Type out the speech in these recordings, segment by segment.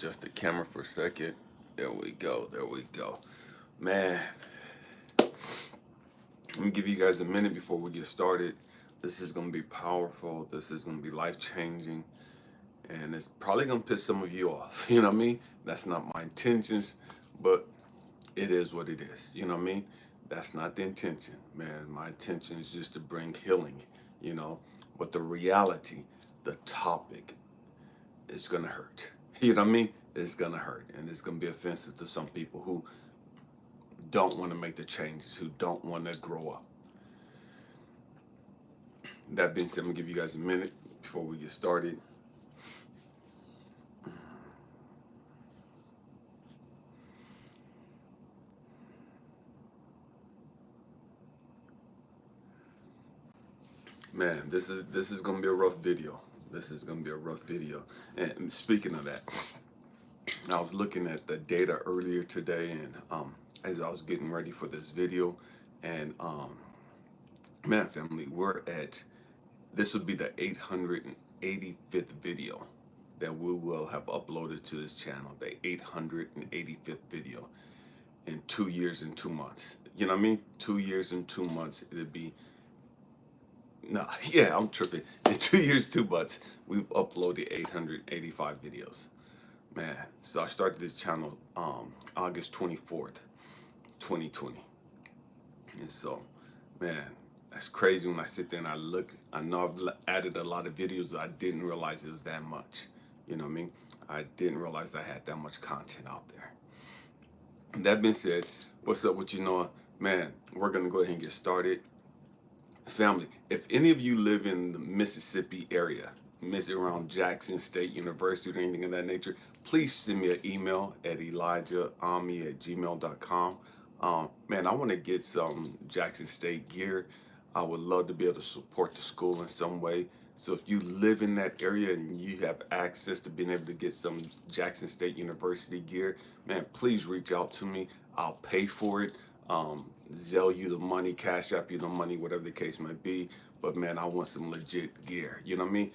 adjust the camera for a second. There we go. There we go. Man, let me give you guys a minute before we get started. This is going to be powerful. This is going to be life-changing. And it's probably going to piss some of you off. You know what I mean? That's not my intentions, but it is what it is. You know what I mean? That's not the intention, man. My intention is just to bring healing, you know. But the reality, the topic, is going to hurt. You know what I mean? It's going to hurt. And it's going to be offensive to some people who don't want to make the changes, who don't want to grow up. That being said, I'm going to give you guys a minute before we get started. Man, this is gonna be a rough video. This is gonna be a rough video. And speaking of that, I was looking at the data earlier today, and as I was getting ready for this video, and man, family, this would be the 885th video that we will have uploaded to this channel. The 885th video in 2 years and 2 months. You know what I mean? 2 years and 2 months. It'd be. No, yeah, I'm tripping. In 2 years, 2 months, we've uploaded 885 videos. Man, so I started this channel August 24th, 2020. And so, man, that's crazy when I sit there and I look. I know I've added a lot of videos. I didn't realize it was that much. You know what I mean? I didn't realize I had that much content out there. And that being said, what's up with you, Noah? Man, we're going to go ahead and get started. Family, if any of you live in the Mississippi area, around Jackson State University or anything of that nature, please send me an email at elijahami@gmail.com. Man, I want to get some Jackson State gear. I would love to be able to support the school in some way. So if you live in that area and you have access to being able to get some Jackson State University gear, man, please reach out to me. I'll pay for it. Zelle you the money, Cash App you the money, whatever the case might be. But man, I want some legit gear. You know what I mean?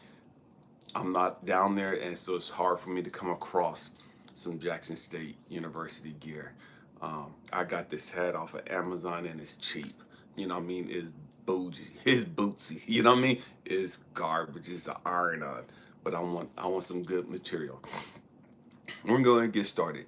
I'm not down there, and so it's hard for me to come across some Jackson State University gear. I got this hat off of Amazon, and it's cheap. You know what I mean? It's bougie. It's bootsy. You know what I mean? It's garbage. It's an iron on. But I want some good material. We're going to get started.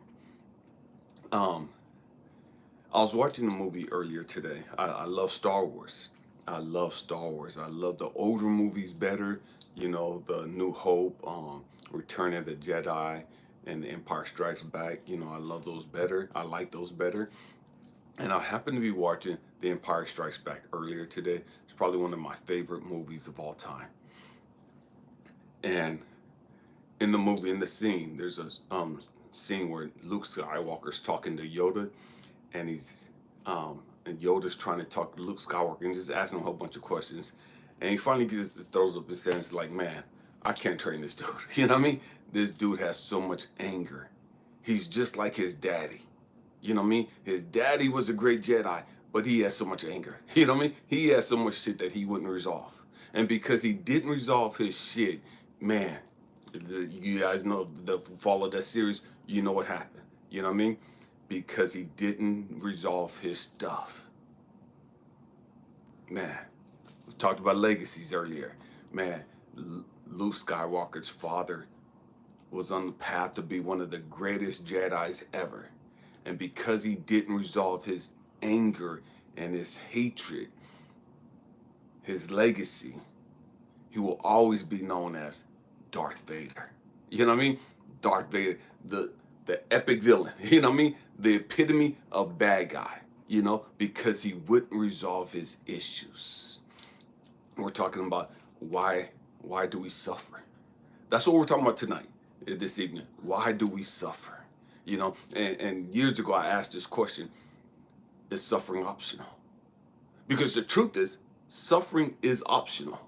I was watching a movie earlier today. I love Star Wars. I love Star Wars. I love the older movies better. You know, the New Hope, Return of the Jedi, and The Empire Strikes Back. You know, I love those better. I like those better. And I happened to be watching The Empire Strikes Back earlier today. It's probably one of my favorite movies of all time. And in the movie, in the scene, there's a scene where Luke Skywalker's talking to Yoda, and and Yoda's trying to talk to Luke Skywalker and just asking him a whole bunch of questions. And he finally throws up his hands like, man, I can't train this dude. You know what I mean? This dude has so much anger. He's just like his daddy. You know what I mean? His daddy was a great Jedi, but he has so much anger. You know what I mean? He has so much shit that he wouldn't resolve. And because he didn't resolve his shit, man, you guys know, follow that series, you know what happened. You know what I mean? Because he didn't resolve his stuff. Man, we talked about legacies earlier. Man, Luke Skywalker's father was on the path to be one of the greatest Jedis ever. And because he didn't resolve his anger and his hatred, his legacy, he will always be known as Darth Vader. You know what I mean? Darth Vader, the epic villain. You know what I mean? The epitome of bad guy. You know, because he wouldn't resolve his issues. We're talking about why do we suffer? That's what we're talking about tonight, this evening. Why do we suffer? You know, and years ago I asked this question: is suffering optional? Because the truth is, suffering is optional.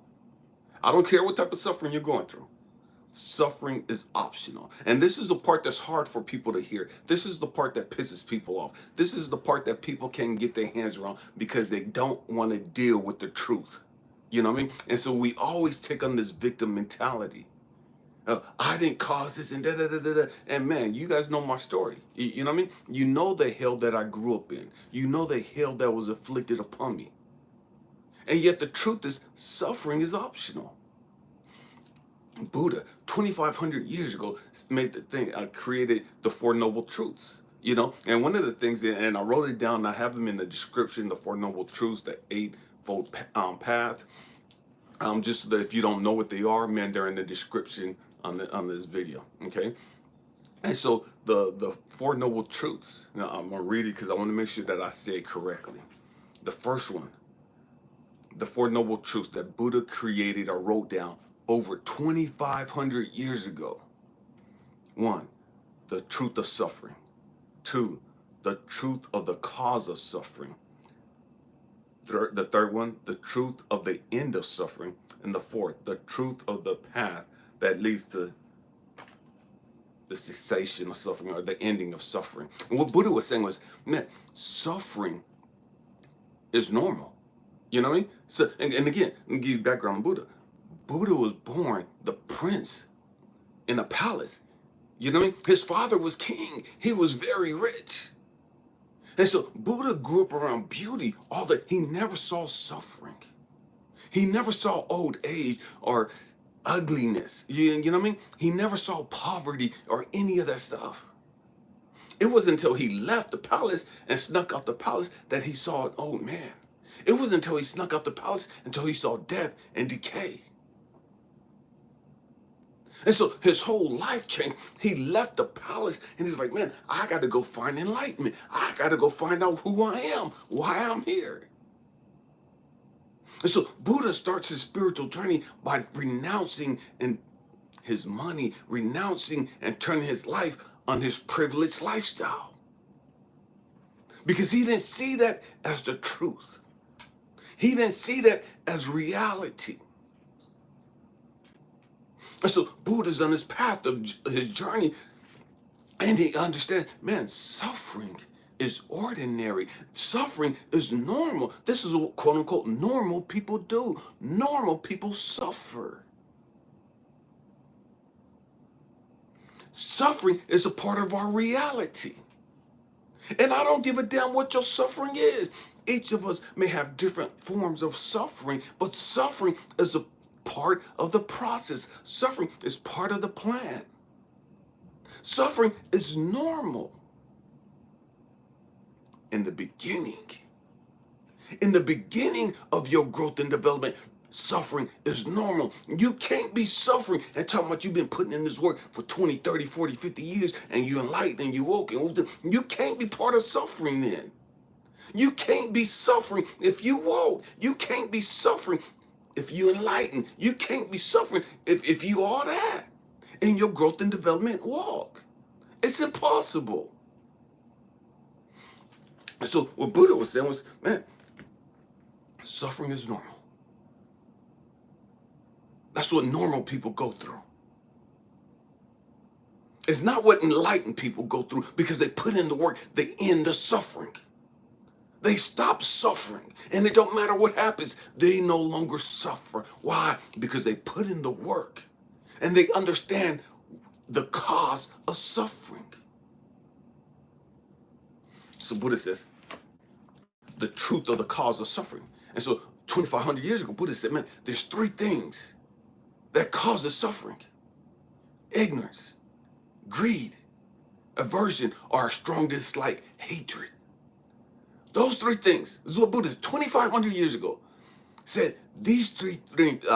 I don't care what type of suffering you're going through. Suffering is optional. And this is the part that's hard for people to hear. This is the part that pisses people off. This is the part that people can't get their hands around because they don't want to deal with the truth. You know what I mean? And so we always take on this victim mentality. I didn't cause this and da da da da da. And man, you guys know my story. You know what I mean? You know the hell that I grew up in. You know the hell that was afflicted upon me. And yet the truth is, suffering is optional. Buddha, 2,500 years ago, made the thing, created the Four Noble Truths. You know, and one of the things, and I wrote it down, I have them in the description, the Four Noble Truths, the Eightfold Path. Just so that if you don't know what they are, man, they're in the description on this video. Okay. And so the Four Noble Truths, now I'm gonna read it because I want to make sure that I say it correctly. The first one, the Four Noble Truths that Buddha created or wrote down over 2,500 years ago. One, the truth of suffering. Two, the truth of the cause of suffering. The third one, the truth of the end of suffering. And the fourth, the truth of the path that leads to the cessation of suffering or the ending of suffering. And what Buddha was saying was, man, suffering is normal. You know what I mean? So, and again, let me give you background on Buddha. Buddha was born the prince in a palace. You know what I mean? His father was king. He was very rich. And so Buddha grew up around beauty, all that. He never saw suffering. He never saw old age or ugliness. You know what I mean? He never saw poverty or any of that stuff. It wasn't until he left the palace and snuck out the palace that he saw an old man. It wasn't until he snuck out the palace until he saw death and decay. And so his whole life changed. He left the palace and he's like, man, I got to go find enlightenment. I got to go find out who I am, why I'm here. And so Buddha starts his spiritual journey by renouncing his money, renouncing and turning his life on his privileged lifestyle. Because he didn't see that as the truth. He didn't see that as reality. And so Buddha's on his path of his journey, and he understands, man, suffering is ordinary. Suffering is normal. This is what quote unquote normal people do. Normal people suffer. Suffering is a part of our reality. And I don't give a damn what your suffering is. Each of us may have different forms of suffering, but suffering is a part of the process. Suffering is part of the plan. Suffering is normal. In the beginning of your growth and development, suffering is normal. You can't be suffering and talking about you've been putting in this work for 20, 30, 40, 50 years and you enlightened and you woke. You can't be part of suffering then. You can't be suffering if you woke. You can't be suffering if you enlighten. You can't be suffering if you all that in your growth and development walk. It's impossible. And so what Buddha was saying was, man, suffering is normal. That's what normal people go through. It's not what enlightened people go through because they put in the work, they end the suffering. They stop suffering, and it don't matter what happens, they no longer suffer. Why? Because they put in the work, and they understand the cause of suffering. So Buddha says, the truth of the cause of suffering. And so 2,500 years ago, Buddha said, man, there's three things that causes suffering. Ignorance, greed, aversion, or a strong dislike, hatred. Those three things, this is what Buddha 2,500 years ago said, these three things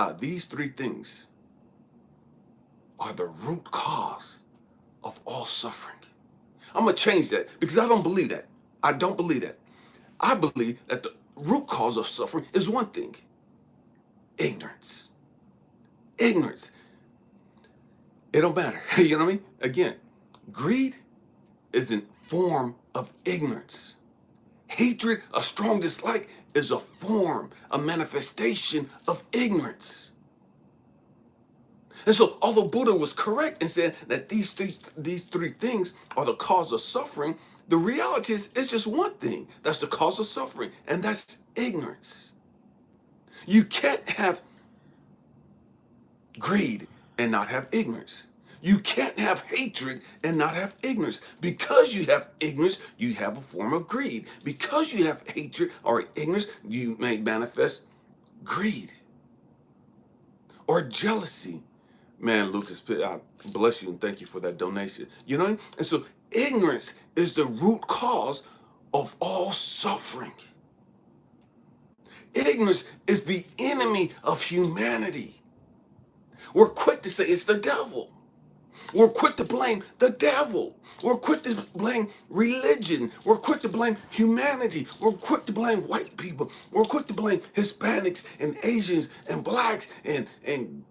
are the root cause of all suffering. I'm going to change that because I don't believe that. I don't believe that. I believe that the root cause of suffering is one thing: ignorance. Ignorance. It don't matter. You know what I mean? Again, greed is a form of ignorance. Hatred, a strong dislike, is a form, a manifestation of ignorance. And so, although Buddha was correct in saying that these three things are the cause of suffering, the reality is it's just one thing that's the cause of suffering, and that's ignorance. You can't have greed and not have ignorance. You can't have hatred and not have ignorance. Because you have ignorance, you have a form of greed. Because you have hatred or ignorance, you may manifest greed or jealousy. Man, Lucas, I bless you and thank you for that donation. You know what I mean? And so ignorance is the root cause of all suffering. Ignorance is the enemy of humanity. We're quick to say it's the devil. We're quick to blame the devil. We're quick to blame religion. We're quick to blame humanity. We're quick to blame white people. We're quick to blame Hispanics and Asians and blacks and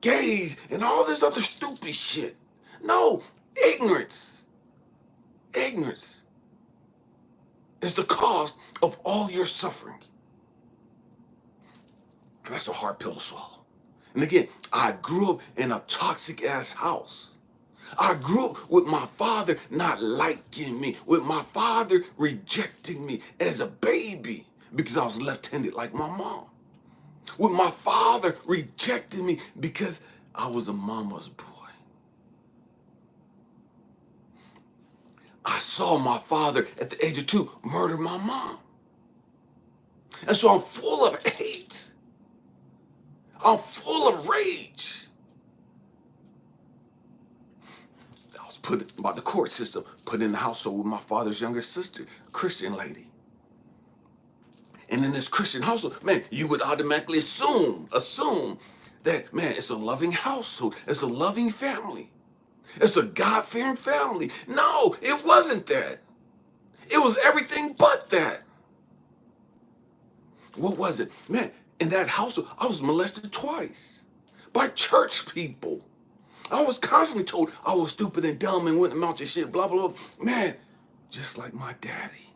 gays and all this other stupid shit. No, ignorance. Ignorance is the cause of all your suffering. And that's a hard pill to swallow. And again, I grew up in a toxic ass house. I grew up with my father not liking me, with my father rejecting me as a baby because I was left-handed like my mom. With my father rejecting me because I was a mama's boy. I saw my father at the age of 2 murder my mom. And so I'm full of hate. I'm full of rage. Put by the court system, put in the household with my father's younger sister, Christian lady. And in this Christian household, man, you would automatically assume that, man, it's a loving household. It's a loving family. It's a God-fearing family. No, it wasn't that. It was everything but that. What was it? Man, in that household, I was molested twice by church people. I was constantly told I was stupid and dumb and wouldn't amount to shit, blah, blah, blah. Man, just like my daddy.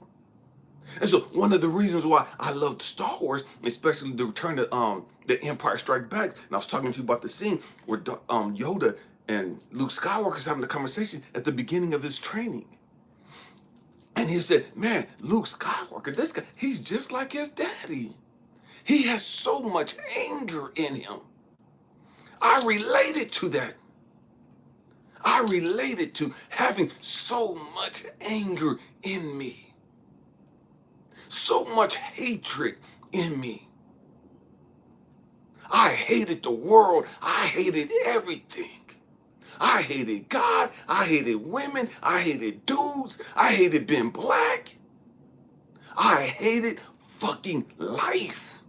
And so one of the reasons why I loved Star Wars, especially the return of the Empire Strikes Back, and I was talking to you about the scene where Yoda and Luke Skywalker's having a conversation at the beginning of his training. And he said, man, Luke Skywalker, this guy, he's just like his daddy. He has so much anger in him. I related to that. I related to having so much anger in me, so much hatred in me. I hated the world. I hated everything. I hated God. I hated women. I hated dudes. I hated being black. I hated fucking life.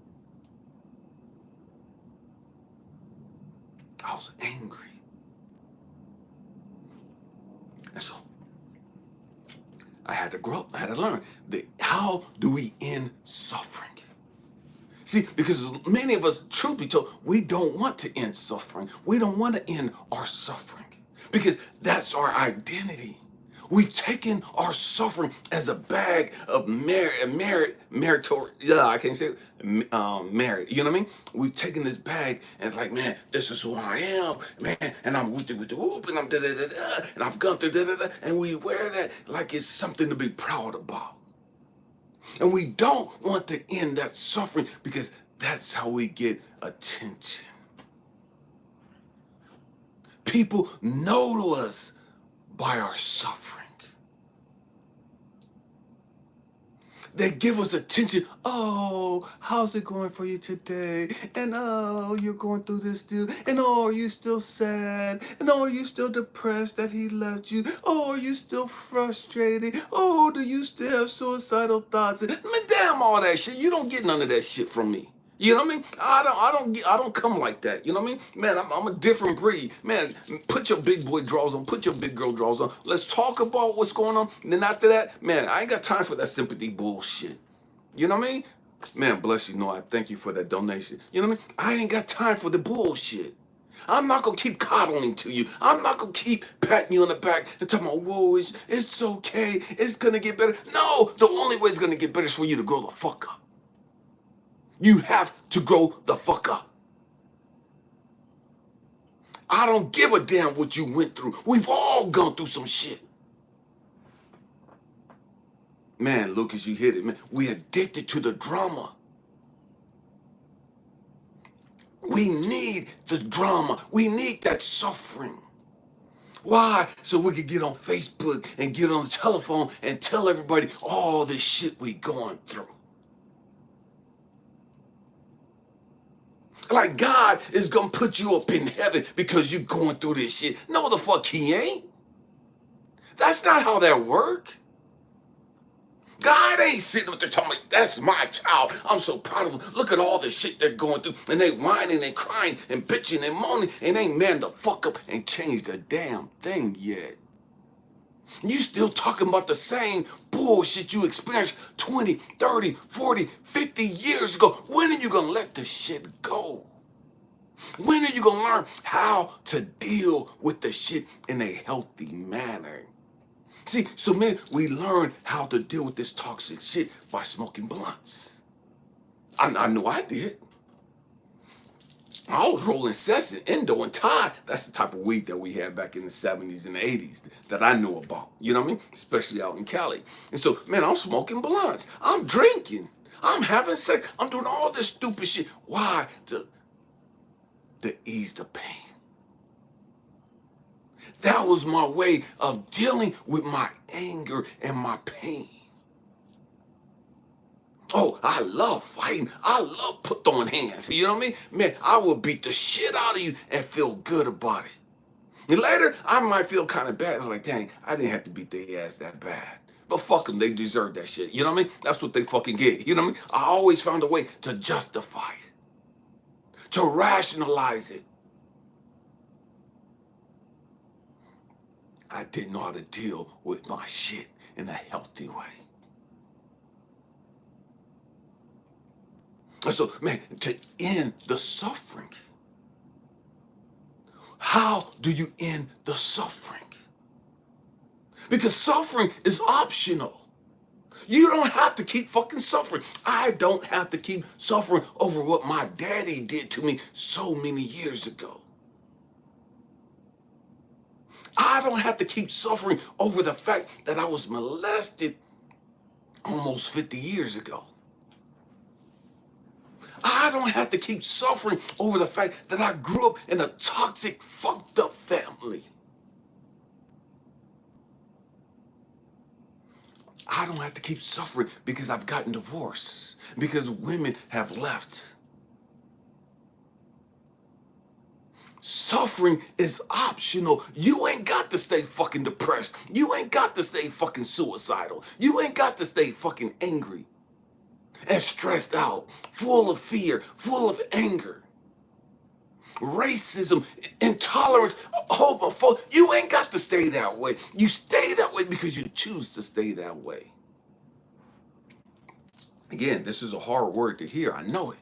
I was angry. And so I had to grow up. I had to learn that how do we end suffering? See, because many of us, truth be told, we don't want to end suffering. We don't want to end our suffering because that's our identity. We've taken our suffering as a bag of merit. Yeah, I can't say it. Merit. You know what I mean? We've taken this bag and it's like, man, this is who I am, man, and I'm with the whoop, and I'm da da da da, and I've gone through da da da, and we wear that like it's something to be proud about. And we don't want to end that suffering because that's how we get attention. People know us by our suffering. They give us attention. Oh, how's it going for you today? And oh, you're going through this deal. And oh, are you still sad? And oh, are you still depressed that he left you? Oh, are you still frustrated? Oh, do you still have suicidal thoughts? Man, damn all that shit. You don't get none of that shit from me. You know what I mean? I don't come like that. You know what I mean? Man, I'm a different breed. Man, put your big boy drawers on. Put your big girl drawers on. Let's talk about what's going on. And then after that, man, I ain't got time for that sympathy bullshit. You know what I mean? Man, bless you. No, I thank you for that donation. You know what I mean? I ain't got time for the bullshit. I'm not going to keep coddling to you. I'm not going to keep patting you on the back and talking about, whoa, it's okay. It's going to get better. No, the only way it's going to get better is for you to grow the fuck up. You have to grow the fuck up. I don't give a damn what you went through. We've all gone through some shit. Man, Lucas, you hit it, man. We addicted to the drama. We need the drama. We need that suffering. Why? So we could get on Facebook and get on the telephone and tell everybody all the shit we going through. Like God is going to put you up in heaven because you're going through this shit. No, the fuck he ain't. That's not how that works. God ain't sitting up there telling me, that's my child. I'm so proud of them. Look at all the shit they're going through. And they whining and crying and bitching and moaning and ain't man the fuck up and changed a damn thing yet. You still talking about the same bullshit you experienced 20, 30, 40, 50 years ago. When are you going to let the shit go? When are you going to learn how to deal with the shit in a healthy manner? See, so man, we learn how to deal with this toxic shit by smoking blunts. I know I did. I was rolling Cess, Indo, and Thai. That's the type of weed that we had back in the 70s and the 80s that I knew about. You know what I mean? Especially out in Cali. And so, man, I'm smoking blunts. I'm drinking. I'm having sex. I'm doing all this stupid shit. Why? To ease the pain. That was my way of dealing with my anger and my pain. Oh, I love fighting. I love throwing hands. You know what I mean? Man, I will beat the shit out of you and feel good about it. And later, I might feel kind of bad. It's like, dang, I didn't have to beat their ass that bad. But fuck them, they deserve that shit. You know what I mean? That's what they fucking get. You know what I mean? I always found a way to justify it, to rationalize it. I didn't know how to deal with my shit in a healthy way. And so, man, to end the suffering, how do you end the suffering? Because suffering is optional. You don't have to keep fucking suffering. I don't have to keep suffering over what my daddy did to me so many years ago. I don't have to keep suffering over the fact that I was molested almost 50 years ago. I don't have to keep suffering over the fact that I grew up in a toxic, fucked up family. I don't have to keep suffering because I've gotten divorced, because women have left. Suffering is optional. You ain't got to stay fucking depressed. You ain't got to stay fucking suicidal. You ain't got to stay fucking angry and stressed out, full of fear, full of anger, racism, intolerance, homophobic. You ain't got to stay that way. You stay that way because you choose to stay that way. Again, this is a hard word to hear. I know it.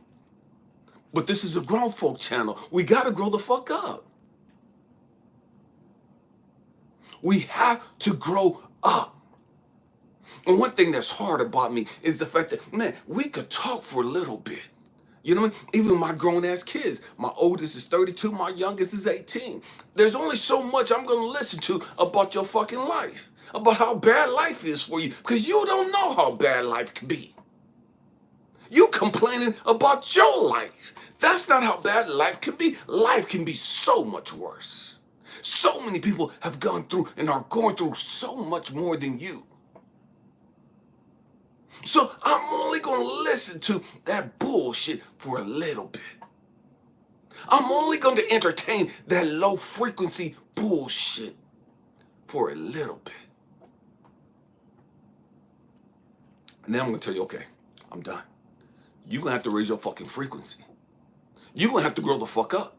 But this is a grown folk channel. We got to grow the fuck up. We have to grow up. And one thing that's hard about me is the fact that, man, we could talk for a little bit. You know what I mean? Even my grown-ass kids. My oldest is 32, my youngest is 18. There's only so much I'm going to listen to about your fucking life, about how bad life is for you, because you don't know how bad life can be. You complaining about your life. That's not how bad life can be. Life can be so much worse. So many people have gone through and are going through so much more than you. So I'm only going to listen to that bullshit for a little bit. I'm only going to entertain that low frequency bullshit for a little bit. And then I'm going to tell you, okay, I'm done. You're going to have to raise your fucking frequency. You're going to have to grow the fuck up.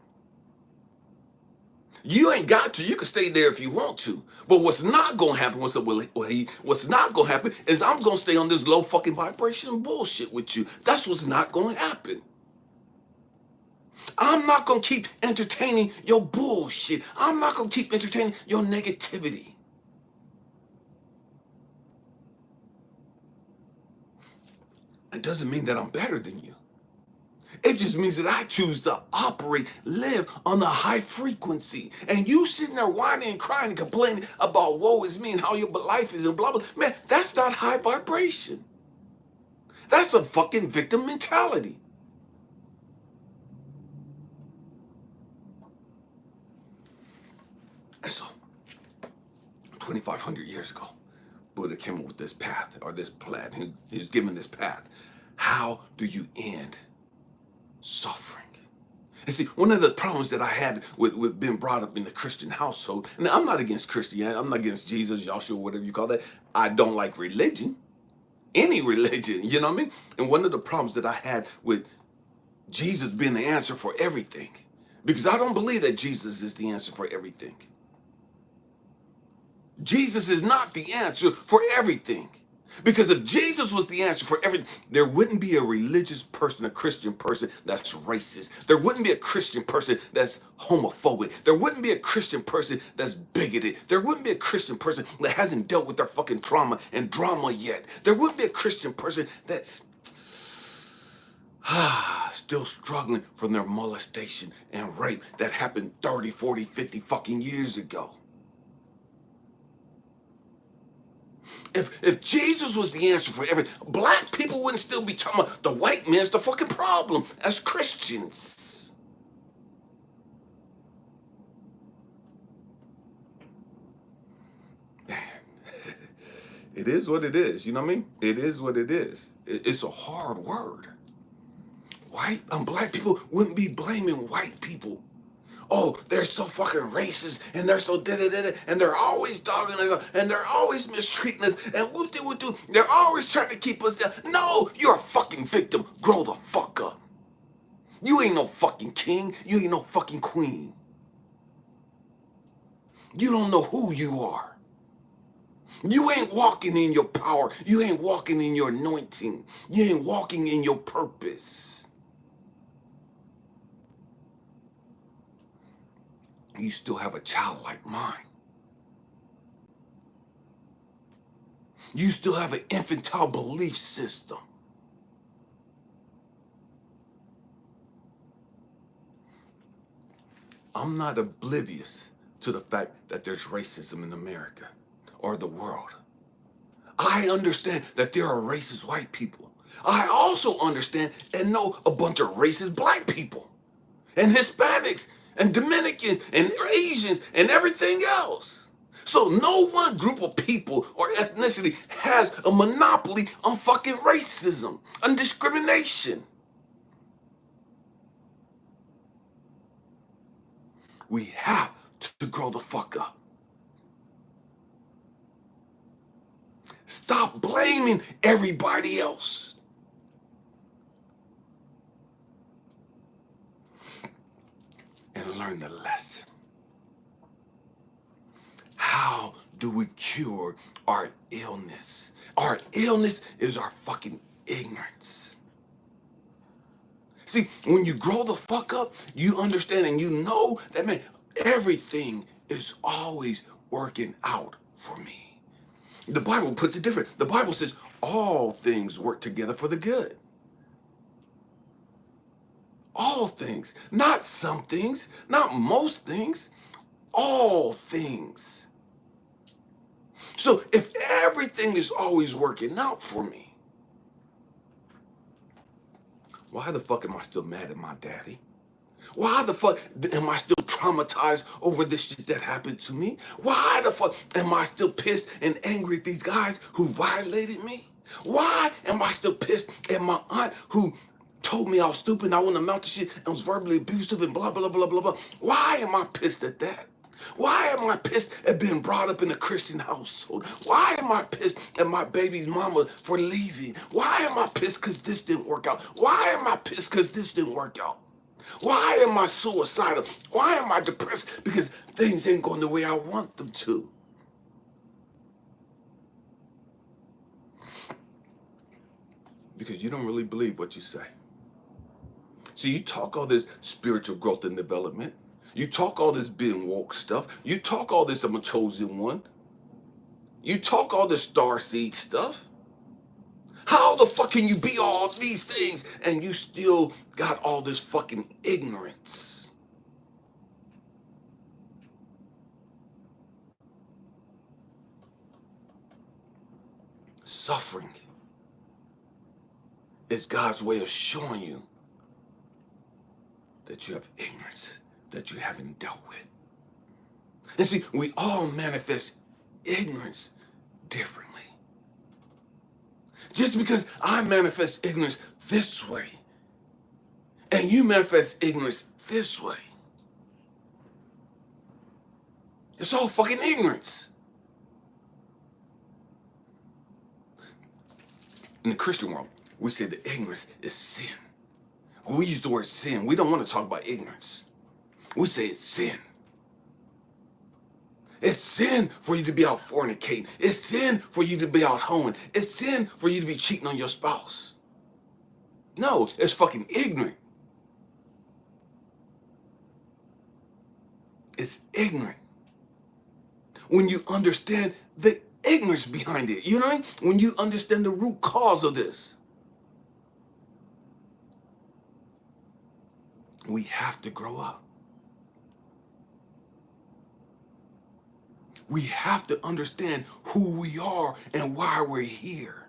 You ain't got to. You can stay there if you want to. But what's not going to happen, what's not going to happen is I'm going to stay on this low fucking vibration bullshit with you. That's what's not going to happen. I'm not going to keep entertaining your bullshit. I'm not going to keep entertaining your negativity. It doesn't mean that I'm better than you. It just means that I choose to operate, live on a high frequency. And you sitting there whining and crying and complaining about woe is me and how your life is and blah, blah. Man, that's not high vibration. That's a fucking victim mentality. 2,500 years ago, Buddha came up with this path or this plan. He's given this path. How do you end suffering? And see, one of the problems that I had with being brought up in the Christian household, and I'm not against Christianity, I'm not against Jesus, Yahshua, whatever you call that. I don't like religion, any religion, you know what I mean? And one of the problems that I had with Jesus being the answer for everything, because I don't believe that Jesus is the answer for everything. Jesus is not the answer for everything. Because if Jesus was the answer for everything, there wouldn't be a religious person, a Christian person that's racist. There wouldn't be a Christian person that's homophobic. There wouldn't be a Christian person that's bigoted. There wouldn't be a Christian person that hasn't dealt with their fucking trauma and drama yet. There wouldn't be a Christian person that's still struggling from their molestation and rape that happened 30, 40, 50 fucking years ago. If Jesus was the answer for everything, black people wouldn't still be talking about the white man's the fucking problem as Christians. Man, it is what it is, you know what I mean? It is what it is. It's a hard word. Black people wouldn't be blaming white people. Oh, they're so fucking racist, and they're so da-da-da-da, and they're always dogging us, and they're always mistreating us, and whoop-de-whoop-doo, they're always trying to keep us down. No, you're a fucking victim. Grow the fuck up. You ain't no fucking king. You ain't no fucking queen. You don't know who you are. You ain't walking in your power. You ain't walking in your anointing. You ain't walking in your purpose. You still have a childlike mind. You still have an infantile belief system. I'm not oblivious to the fact that there's racism in America or the world. I understand that there are racist white people. I also understand and know a bunch of racist black people and Hispanics and Dominicans and Asians and everything else. So no one group of people or ethnicity has a monopoly on fucking racism and discrimination. We have to grow the fuck up. Stop blaming everybody else. And learn the lesson. How do we cure our illness? Our illness is our fucking ignorance. See, when you grow the fuck up, you understand and you know that, man, everything is always working out for me. The Bible puts it different. The Bible says all things work together for the good. All things, not some things, not most things, all things. So if everything is always working out for me, why the fuck am I still mad at my daddy? Why the fuck am I still traumatized over this shit that happened to me? Why the fuck am I still pissed and angry at these guys who violated me? Why am I still pissed at my aunt who told me I was stupid and I wouldn't amount to shit and was verbally abusive and blah, blah, blah, blah, blah. Why am I pissed at that? Why am I pissed at being brought up in a Christian household? Why am I pissed at my baby's mama for leaving? Why am I pissed because this didn't work out? Why am I pissed because this didn't work out? Why am I suicidal? Why am I depressed? Because things ain't going the way I want them to. Because you don't really believe what you say. See, you talk all this spiritual growth and development. You talk all this being woke stuff. You talk all this I'm a chosen one. You talk all this star seed stuff. How the fuck can you be all these things and you still got all this fucking ignorance? Suffering is God's way of showing you that you have ignorance that you haven't dealt with. And see, we all manifest ignorance differently. Just because I manifest ignorance this way and you manifest ignorance this way, it's all fucking ignorance. In the Christian world, we say that ignorance is sin. When we use the word sin, we don't want to talk about ignorance. We say it's sin. It's sin for you to be out fornicating. It's sin for you to be out hoeing. It's sin for you to be cheating on your spouse. No, it's fucking ignorant. It's ignorant. When you understand the ignorance behind it, you know what I mean? When you understand the root cause of this. We have to grow up. We have to understand who we are and why we're here.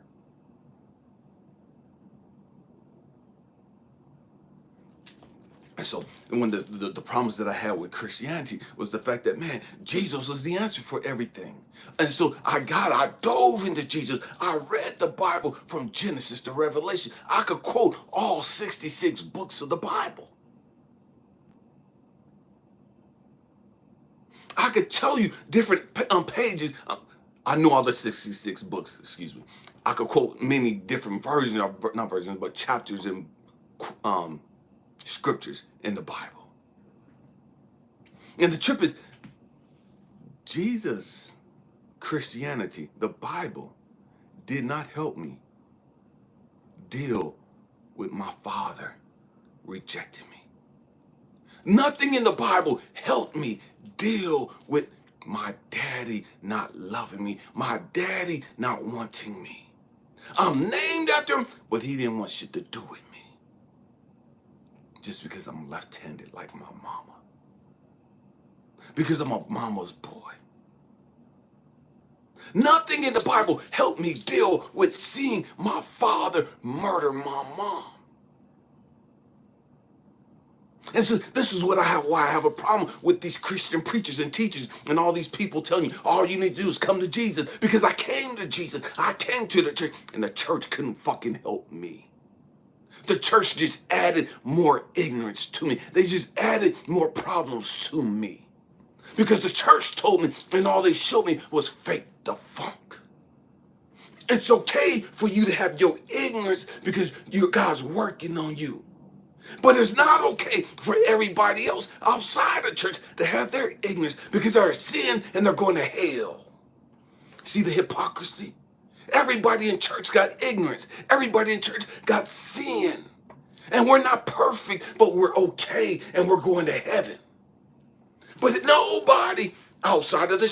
And so when the problems that I had with Christianity was the fact that, man, Jesus was the answer for everything. And so I dove into Jesus. I read the Bible from Genesis to Revelation. I could quote all 66 books of the Bible. I could tell you different pages. I know all the 66 books, excuse me. I could quote many different versions, not versions, but chapters and scriptures in the Bible. And the trip is, Jesus, Christianity, the Bible, did not help me deal with my father rejecting me. Nothing in the Bible helped me deal with my daddy not loving me, my daddy not wanting me. I'm named after him, but he didn't want shit to do with me. Just because I'm left-handed like my mama. Because I'm a mama's boy. Nothing in the Bible helped me deal with seeing my father murder my mom. And so this is why I have a problem with these Christian preachers and teachers and all these people telling you all you need to do is come to Jesus. Because I came to Jesus. I came to the church and the church couldn't fucking help me. The church just added more ignorance to me. They just added more problems to me. Because the church told me and all they showed me was fake the funk. It's okay for you to have your ignorance because God's working on you. But it's not okay for everybody else outside the church to have their ignorance because they're a sin and they're going to hell. See the hypocrisy? Everybody in church got ignorance. Everybody in church got sin. And we're not perfect, but we're okay and we're going to heaven. But nobody outside of the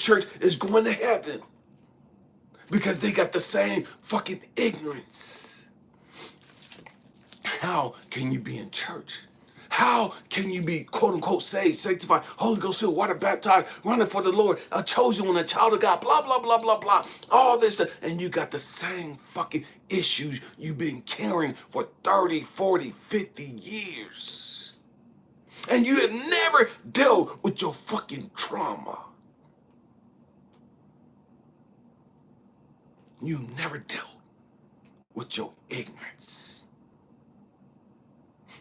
church is going to heaven because they got the same fucking ignorance. How can you be in church? How can you be quote unquote saved, sanctified, Holy Ghost filled, water baptized, running for the Lord, a chosen one, a child of God, blah, blah, blah, blah, blah, all this stuff, and you got the same fucking issues you've been carrying for 30, 40, 50 years. And you have never dealt with your fucking trauma. You've never dealt with your ignorance.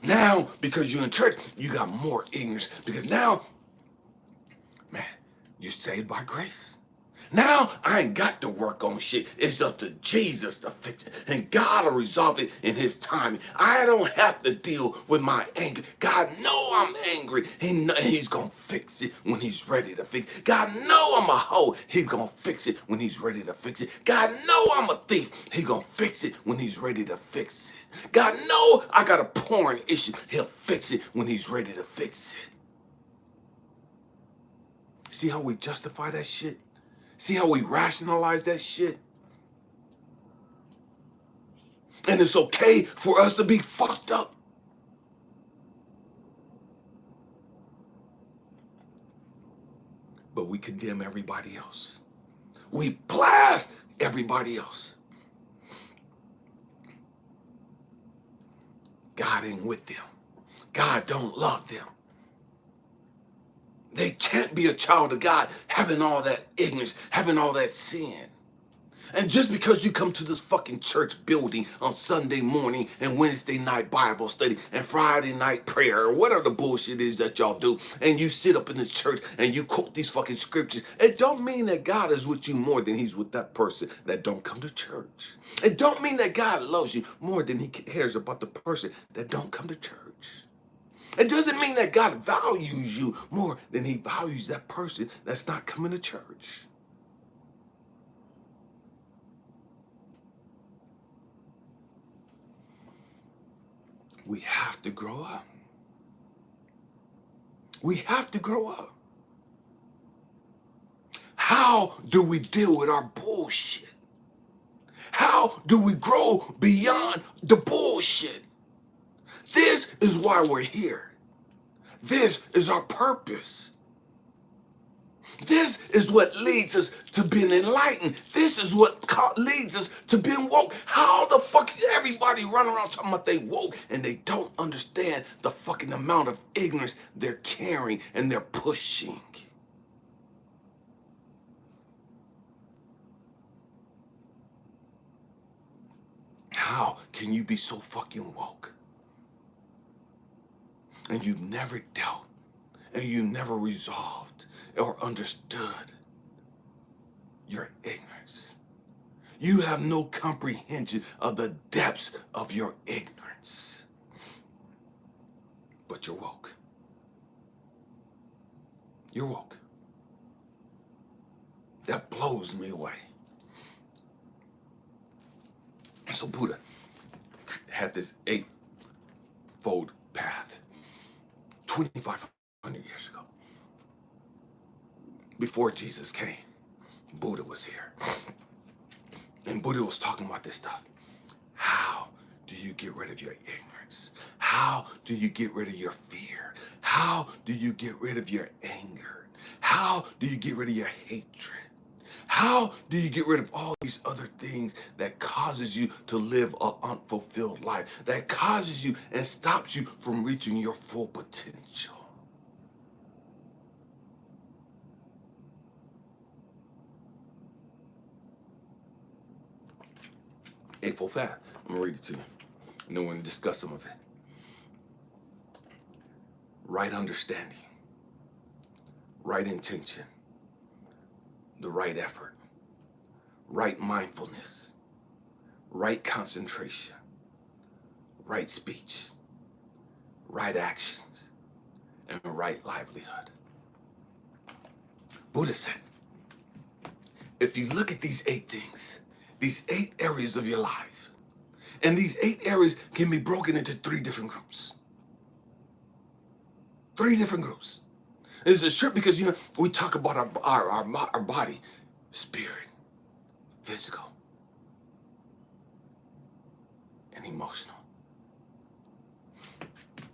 Now, because you're in church, you got more ignorance. Because now, man, you're saved by grace. Now, I ain't got to work on shit. It's up to Jesus to fix it. And God will resolve it in his timing. I don't have to deal with my anger. God know I'm angry. He's going to fix it when he's ready to fix it. God know I'm a hoe. He's going to fix it when he's ready to fix it. God know I'm a thief. He's going to fix it when he's ready to fix it. God know I got a porn issue. He'll fix it when he's ready to fix it. See how we justify that shit? See how we rationalize that shit? And it's okay for us to be fucked up. But we condemn everybody else. We blast everybody else. God ain't with them. God don't love them. They can't be a child of God having all that ignorance, having all that sin. And just because you come to this fucking church building on Sunday morning and Wednesday night Bible study and Friday night prayer or whatever the bullshit is that y'all do, and you sit up in the church and you quote these fucking scriptures, it don't mean that God is with you more than he's with that person that don't come to church. It don't mean that God loves you more than he cares about the person that don't come to church. It doesn't mean that God values you more than he values that person that's not coming to church. We have to grow up. We have to grow up. How do we deal with our bullshit? How do we grow beyond the bullshit? This is why we're here. This is our purpose. This is what leads us to being enlightened. This is what leads us to being woke. How the fuck is everybody running around talking about they woke and they don't understand the fucking amount of ignorance they're carrying and they're pushing? How can you be so fucking woke and you've never dealt and you never resolved or understood your ignorance? You have no comprehension of the depths of your ignorance. But you're woke. You're woke. That blows me away. And so Buddha had this eightfold path 2,500 years ago. Before Jesus came, Buddha was here. And Buddha was talking about this stuff. How do you get rid of your ignorance? How do you get rid of your fear? How do you get rid of your anger? How do you get rid of your hatred? How do you get rid of all these other things that causes you to live an unfulfilled life, that causes you and stops you from reaching your full potential? Eightfold Plan. I'm gonna read it to you. And then we're gonna discuss some of it. Right understanding, right intention, the right effort, right mindfulness, right concentration, right speech, right actions, and right livelihood. Buddha said, if you look at these 8 things, these 8 areas of your life, and these 8 areas can be broken into 3 different groups. 3 different groups. It's a trip because, we talk about our body, spirit, physical, and emotional.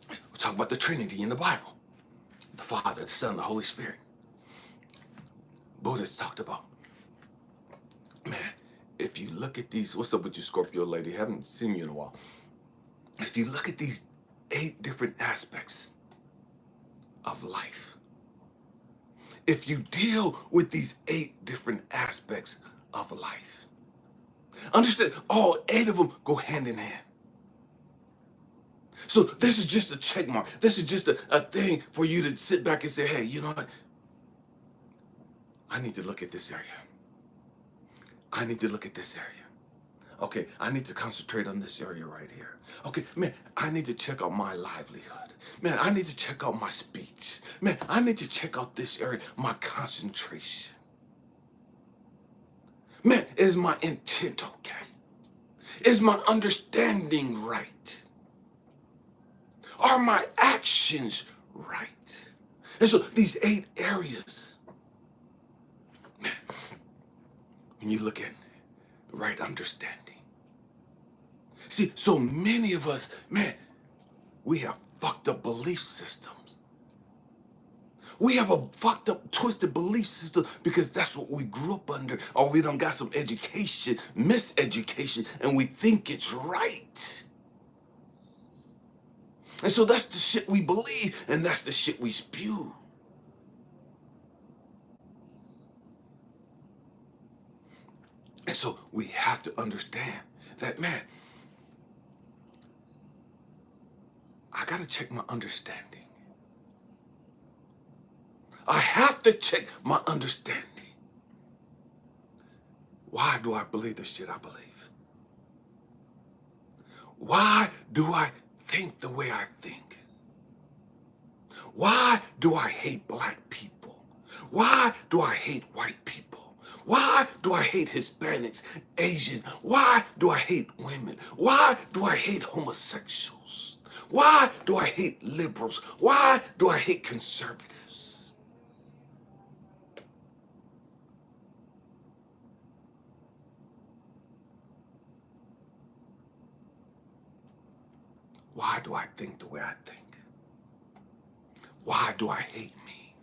We talk about the Trinity in the Bible. The Father, the Son, the Holy Spirit. Buddha's talked about, man, if you look at these, what's up with you, Scorpio lady? Haven't seen you in a while. If you look at these 8 different aspects of life, if you deal with these 8 different aspects of life, understand all 8 of them go hand in hand. So this is just a check mark. This is just a thing for you to sit back and say, hey, you know what? I need to look at this area. I need to look at this area. Okay, I need to concentrate on this area right here. Okay, man, I need to check out my livelihood. Man, I need to check out my speech. Man, I need to check out this area, my concentration. Man, is my intent okay? Is my understanding right? Are my actions right? And so these 8 areas, man, when you look at right understanding. See, so many of us, man, we have fucked up belief systems. We have a fucked up, twisted belief system because that's what we grew up under, or we done got some education, miseducation, and we think it's right. And so that's the shit we believe, and that's the shit we spew. And so we have to understand that, man, I got to check my understanding. I have to check my understanding. Why do I believe the shit I believe? Why do I think the way I think? Why do I hate black people? Why do I hate white people? Why do I hate Hispanics, Asians? Why do I hate women? Why do I hate homosexuals? Why do I hate liberals? Why do I hate conservatives? Why do I think the way I think? Why do I hate me?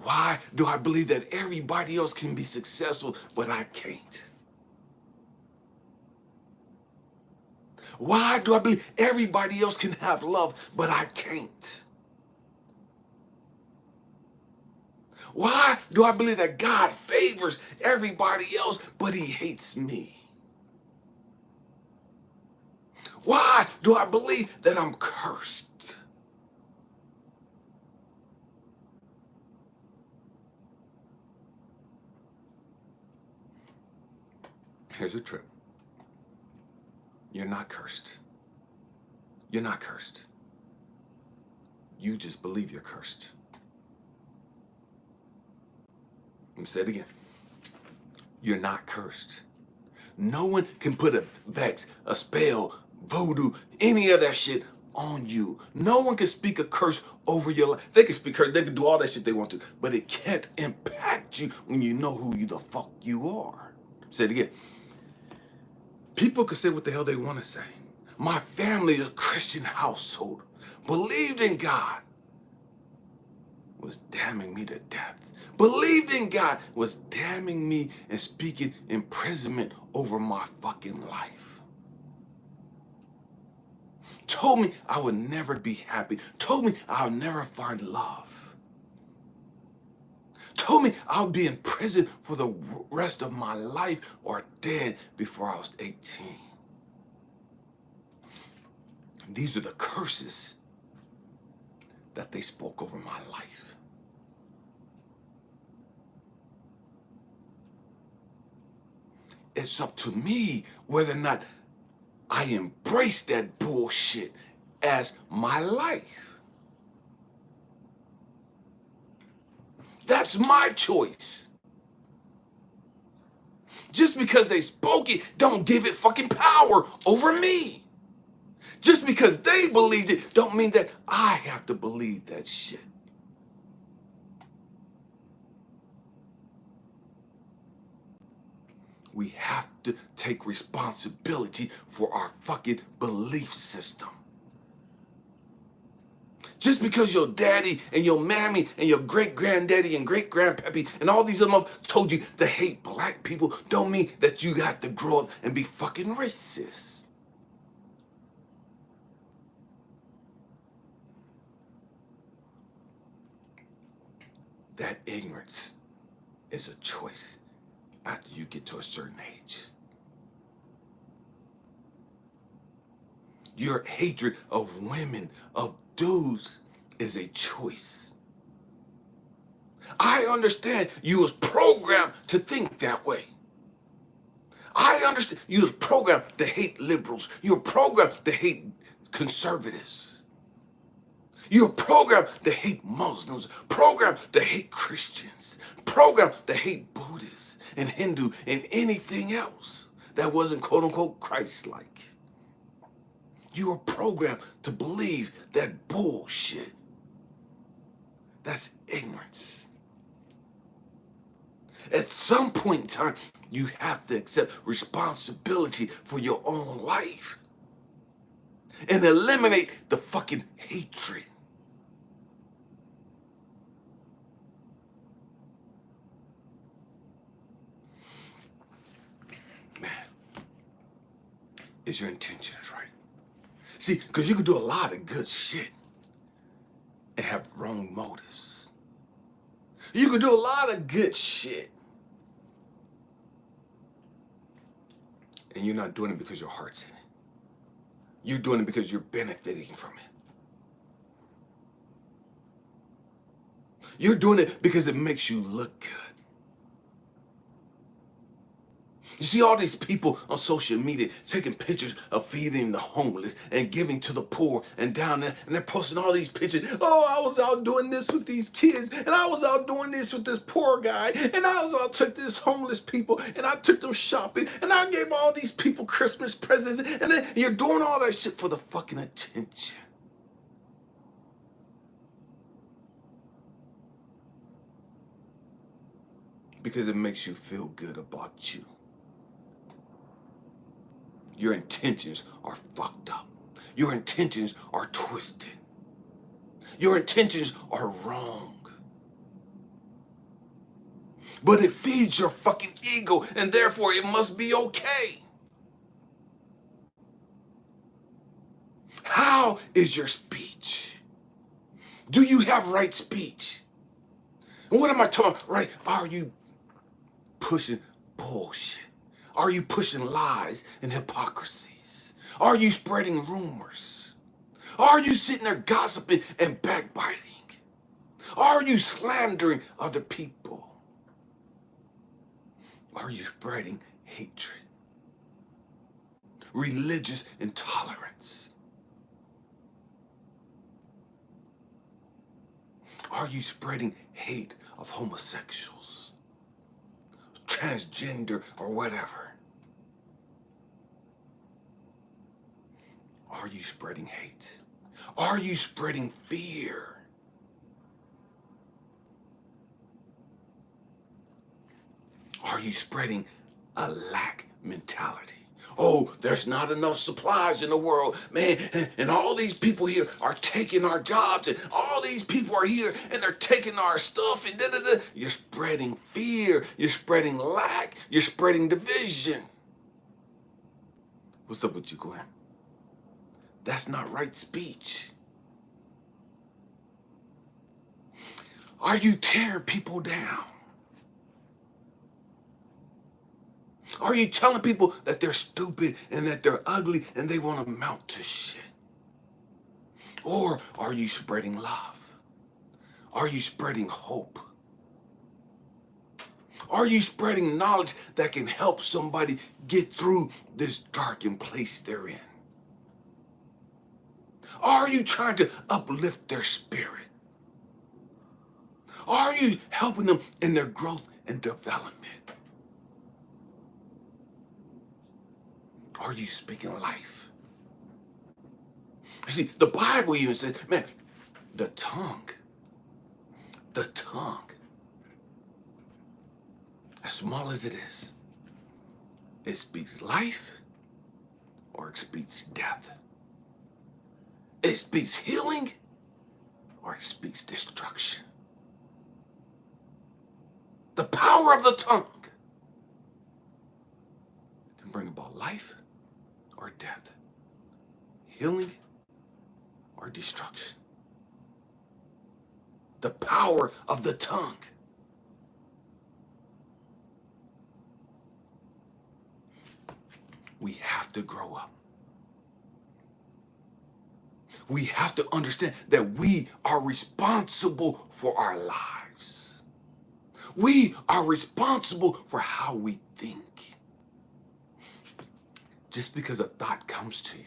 Why do I believe that everybody else can be successful, but I can't? Why do I believe everybody else can have love, but I can't? Why do I believe that God favors everybody else, but he hates me? Why do I believe that I'm cursed? Here's a trip. You're not cursed. You're not cursed. You just believe you're cursed. Let me say it again. You're not cursed. No one can put a vex, a spell, voodoo, any of that shit on you. No one can speak a curse over your life. They can speak curse, they can do all that shit they want to, but it can't impact you when you know who the fuck you are. Say it again. People can say what the hell they want to say. My family is a Christian household, believed in God, was damning me to death. Believed in God, was damning me and speaking imprisonment over my fucking life. Told me I would never be happy. Told me I'll never find love. Told me I would be in prison for the rest of my life or dead before I was 18. These are the curses that they spoke over my life. It's up to me whether or not I embrace that bullshit as my life. That's my choice. Just because they spoke it, don't give it fucking power over me. Just because they believed it, don't mean that I have to believe that shit. We have to take responsibility for our fucking belief system. Just because your daddy and your mammy and your great-granddaddy and great-grandpappy and all these other motherfuckers told you to hate black people don't mean that you got to grow up and be fucking racist. That ignorance is a choice after you get to a certain age. Your hatred of women, of dudes, is a choice. I understand you was programmed to think that way. I understand you was programmed to hate liberals. You were programmed to hate conservatives. You were programmed to hate Muslims, programmed to hate Christians, programmed to hate Buddhists and Hindu and anything else that wasn't quote unquote Christ-like. You were programmed to believe that bullshit. That's ignorance. At some point in time, you have to accept responsibility for your own life and eliminate the fucking hatred. Man, is your intentions right? See, because you can do a lot of good shit and have wrong motives. You can do a lot of good shit. And you're not doing it because your heart's in it. You're doing it because you're benefiting from it. You're doing it because it makes you look good. You see all these people on social media taking pictures of feeding the homeless and giving to the poor and down there, and they're posting all these pictures. Oh, I was out doing this with these kids, and I was out doing this with this poor guy, and I was out took this homeless people, and I took them shopping, and I gave all these people Christmas presents, and then you're doing all that shit for the fucking attention. Because it makes you feel good about you. Your intentions are fucked up. Your intentions are twisted. Your intentions are wrong. But it feeds your fucking ego, and therefore it must be okay. How is your speech? Do you have right speech? And what am I talking about? Right? Are you pushing bullshit? Are you pushing lies and hypocrisies? Are you spreading rumors? Are you sitting there gossiping and backbiting? Are you slandering other people? Are you spreading hatred? Religious intolerance? Are you spreading hate of homosexuals, transgender, or whatever? Are you spreading hate? Are you spreading fear? Are you spreading a lack mentality? Oh, there's not enough supplies in the world, man, and all these people here are taking our jobs, and all these people are here and they're taking our stuff, and da-da-da. You're spreading fear, you're spreading lack, you're spreading division. What's up with you, Gwen? That's not right speech. Are you tearing people down? Are you telling people that they're stupid and that they're ugly and they won't amount to shit? Or are you spreading love? Are you spreading hope? Are you spreading knowledge that can help somebody get through this darkened place they're in? Are you trying to uplift their spirit? Are you helping them in their growth and development? Are you speaking life? You see, the Bible even said, man, the tongue, as small as it is, it speaks life or it speaks death. It speaks healing or it speaks destruction. The power of the tongue can bring about life or death, healing or destruction. The power of the tongue. We have to grow up. We have to understand that we are responsible for our lives. We are responsible for how we think. Just because a thought comes to you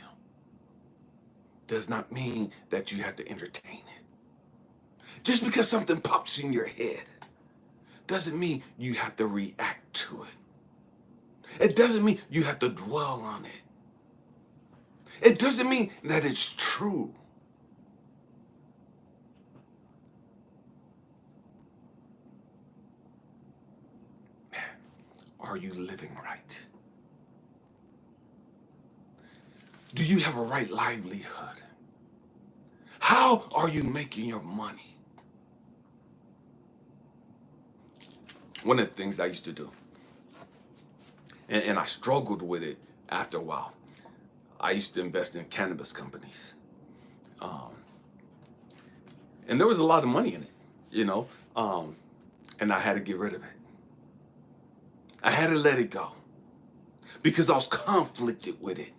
does not mean that you have to entertain it. Just because something pops in your head doesn't mean you have to react to it. It doesn't mean you have to dwell on it. It doesn't mean that it's true. Man, are you living right? Do you have a right livelihood? How are you making your money? One of the things I used to do, and I struggled with it after a while, I used to invest in cannabis companies. And there was a lot of money in it, you know. And I had to get rid of it. I had to let it go because I was conflicted with it.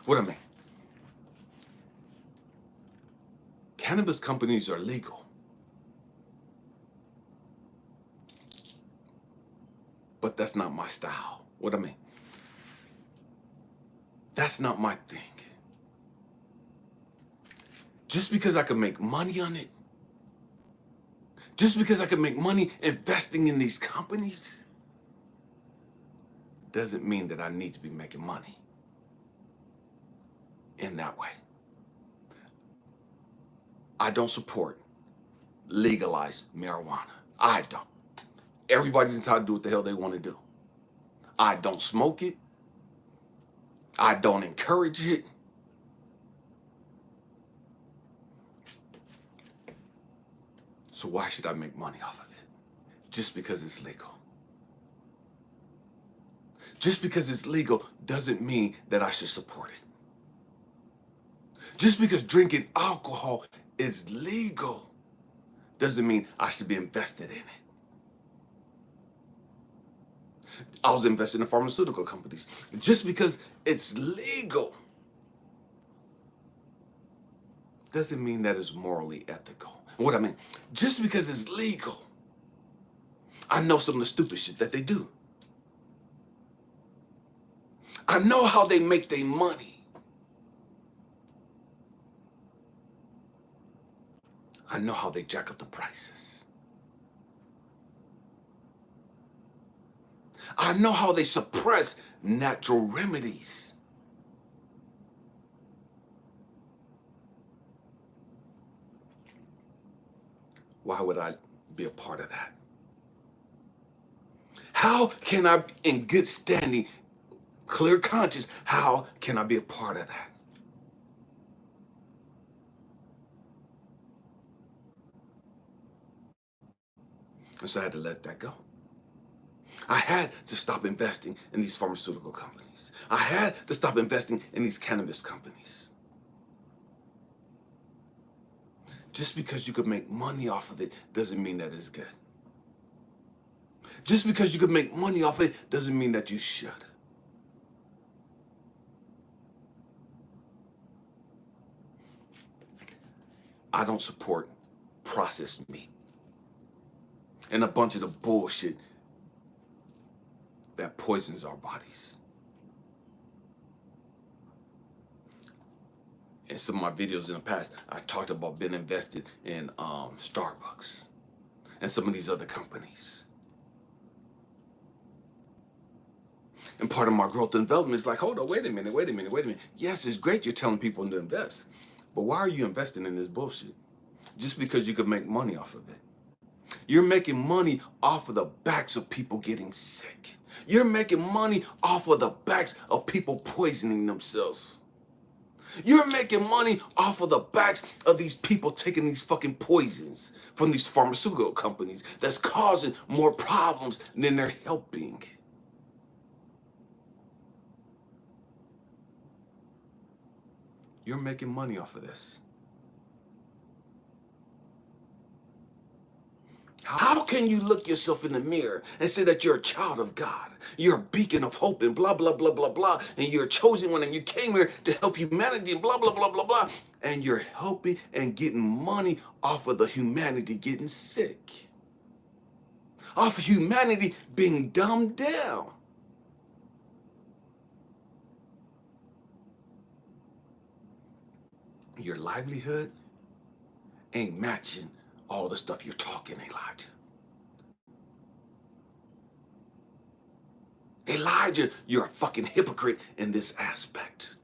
What I mean? Cannabis companies are legal. But that's not my style. What I mean? That's not my thing. Just because I can make money on it, just because I can make money investing in these companies, doesn't mean that I need to be making money in that way. I don't support legalized marijuana. I don't. Everybody's entitled to do what the hell they want to do. I don't smoke it. I don't encourage it. So why should I make money off of it? Just because it's legal. Just because it's legal doesn't mean that I should support it. Just because drinking alcohol is legal doesn't mean I should be invested in it. I was invested in pharmaceutical companies. Just because it's legal doesn't mean that it's morally ethical. What I mean, just because it's legal, I know some of the stupid shit that they do. I know how they make their money. I know how they jack up the prices. I know how they suppress natural remedies. Why would I be a part of that? How can I, in good standing, clear conscience, how can I be a part of that? And so I had to let that go. I had to stop investing in these pharmaceutical companies. I had to stop investing in these cannabis companies. Just because you could make money off of it doesn't mean that it's good. Just because you could make money off it doesn't mean that you should. I don't support processed meat and a bunch of the bullshit that poisons our bodies. In some of my videos in the past, I talked about being invested in Starbucks and some of these other companies. And part of my growth and development is like, hold on, wait a minute. Yes, it's great you're telling people to invest, but why are you investing in this bullshit? Just because you could make money off of it. You're making money off of the backs of people getting sick. You're making money off of the backs of people poisoning themselves. You're making money off of the backs of these people taking these fucking poisons from these pharmaceutical companies that's causing more problems than they're helping. You're making money off of this. How can you look yourself in the mirror and say that you're a child of God? You're a beacon of hope and blah, blah, blah, blah, blah. And you're a chosen one and you came here to help humanity and blah, blah, blah, blah, blah. And you're helping and getting money off of the humanity getting sick. Off of humanity being dumbed down. Your livelihood ain't matching all the stuff you're talking, Elijah. Elijah, you're a fucking hypocrite in this aspect.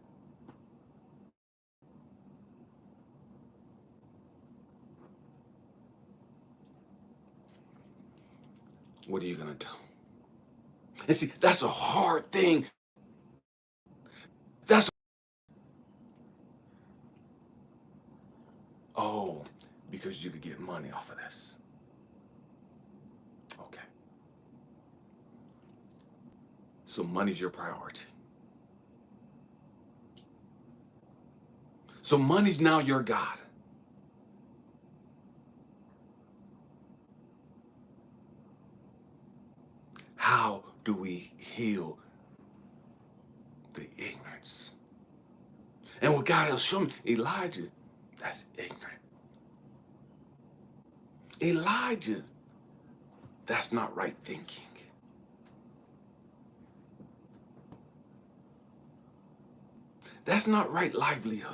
What are you gonna do? And see, that's a hard thing. Oh, because you could get money off of this. Okay. So money's your priority. So money's now your God. How do we heal the ignorance? And what God has shown me, Elijah, that's ignorant. Elijah, that's not right thinking. That's not right livelihood.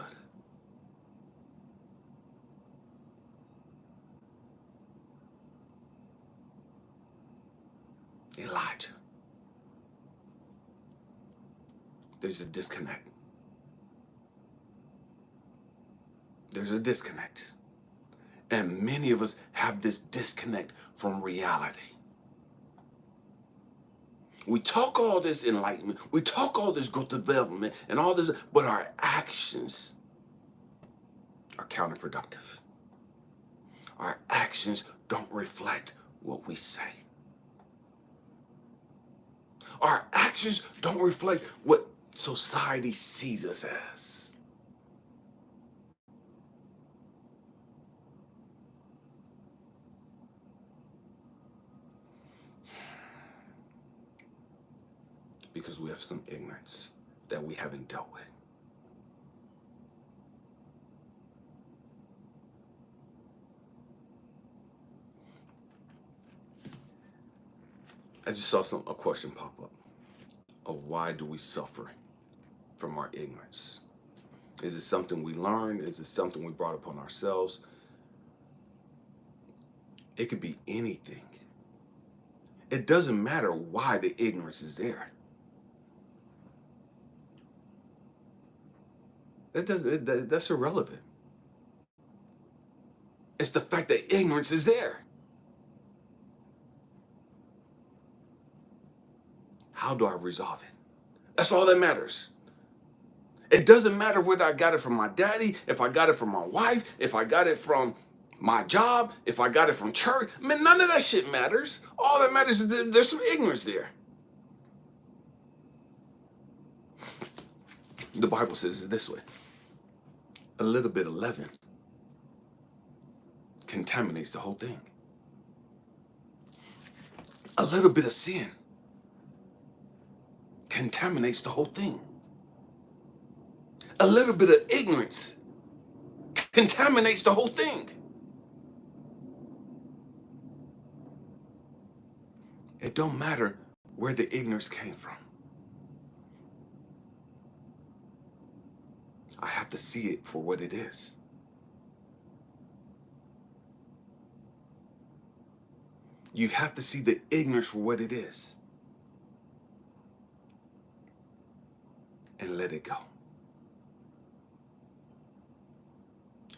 Elijah, there's a disconnect. There's a disconnect. And many of us have this disconnect from reality. We talk all this enlightenment, we talk all this growth development and all this, but our actions are counterproductive. Our actions don't reflect what we say. Our actions don't reflect what society sees us as. Because we have some ignorance that we haven't dealt with. I just saw a question pop up of why do we suffer from our ignorance? Is it something we learned? Is it something we brought upon ourselves? It could be anything. It doesn't matter why the ignorance is there. That's irrelevant. It's the fact that ignorance is there. How do I resolve it? That's all that matters. It doesn't matter whether I got it from my daddy, if I got it from my wife, if I got it from my job, if I got it from church. I mean, none of that shit matters. All that matters is that there's some ignorance there. The Bible says it this way. A little bit of leaven contaminates the whole thing. A little bit of sin contaminates the whole thing. A little bit of ignorance contaminates the whole thing. It don't matter where the ignorance came from. I have to see it for what it is. You have to see the ignorance for what it is. And let it go.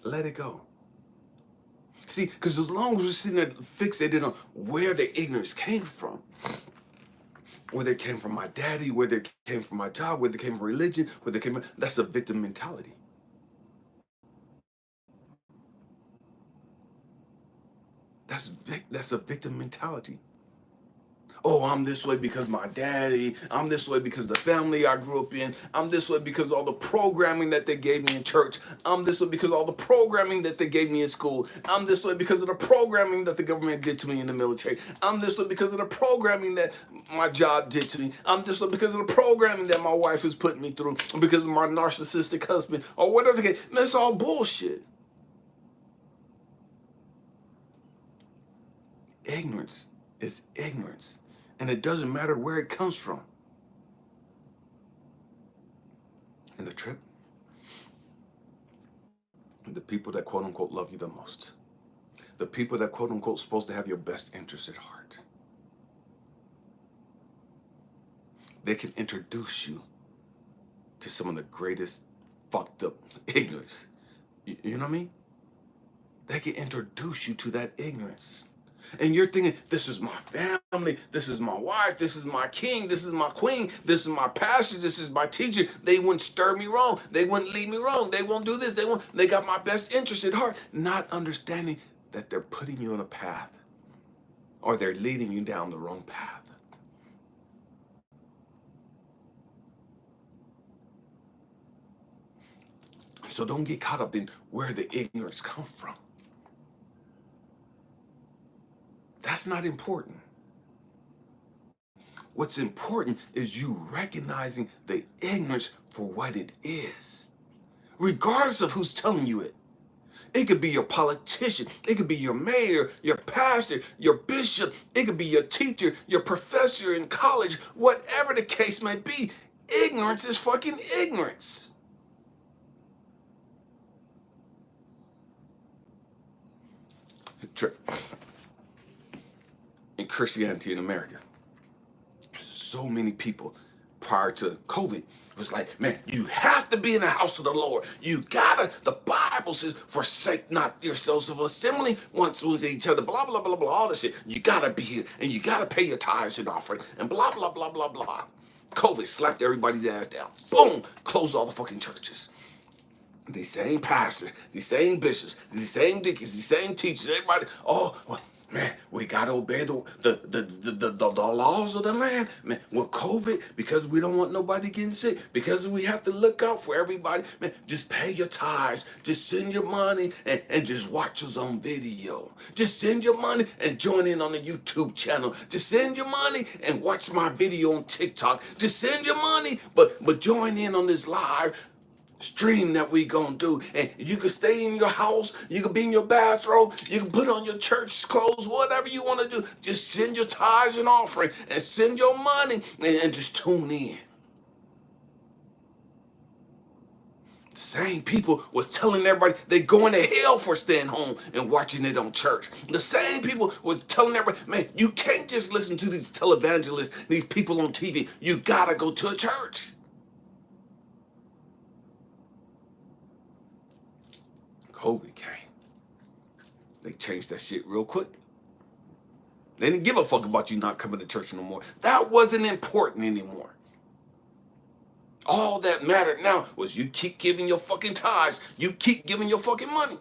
Let it go. See, because as long as we're sitting there fixated on where the ignorance came from, whether it came from my daddy, whether it came from my job, whether it came from religion, whether it came from, that's a victim mentality. That's a victim mentality. Oh, I'm this way because my daddy. I'm this way because the family I grew up in. I'm this way because all the programming that they gave me in church. I'm this way because all the programming that they gave me in school. I'm this way because of the programming that the government did to me in the military. I'm this way because of the programming that my job did to me. I'm this way because of the programming that my wife is putting me through. Because of my narcissistic husband or whatever the case. That's all bullshit. Ignorance is ignorance. And it doesn't matter where it comes from. And the trip, the people that quote unquote love you the most, the people that quote unquote supposed to have your best interest at heart, they can introduce you to some of the greatest fucked up ignorance. You know what I mean? They can introduce you to that ignorance. And you're thinking, this is my family, this is my wife, this is my king, this is my queen, this is my pastor, this is my teacher. They wouldn't stir me wrong. They wouldn't lead me wrong. They won't do this. They got my best interest at heart. Not understanding that they're putting you on a path or they're leading you down the wrong path. So don't get caught up in where the ignorance comes from. That's not important. What's important is you recognizing the ignorance for what it is, regardless of who's telling you it. It could be your politician. It could be your mayor, your pastor, your bishop. It could be your teacher, your professor in college. Whatever the case may be, ignorance is fucking ignorance. In Christianity in America, so many people prior to COVID was like, man, you have to be in the house of the Lord. You gotta, the Bible says, forsake not yourselves of assembling once with each other, blah, blah, blah, blah, all this shit. You gotta be here, and you gotta pay your tithes and offering, and blah, blah, blah, blah, blah. COVID slapped everybody's ass down. Boom, closed all the fucking churches. These same pastors, these same bishops, these same deacons, these same teachers, everybody, oh, well, man, we gotta obey the laws of the land. Man, with COVID, because we don't want nobody getting sick, because we have to look out for everybody, man, just pay your tithes, just send your money and just watch us on video. Just send your money and join in on the YouTube channel. Just send your money and watch my video on TikTok. Just send your money, but join in on this live stream that we gonna do, and you can stay in your house, you can be in your bathrobe, you can put on your church clothes, whatever you want to do. Just send your tithes and offering and send your money and just tune in. Same people was telling everybody they going to hell for staying home and watching it on church. The same people were telling everybody, man, you can't just listen to these televangelists, these people on TV. You gotta go to a church. COVID came. They changed that shit real quick. They didn't give a fuck about you not coming to church no more. That wasn't important anymore. All that mattered now was you keep giving your fucking tithes. You keep giving your fucking money.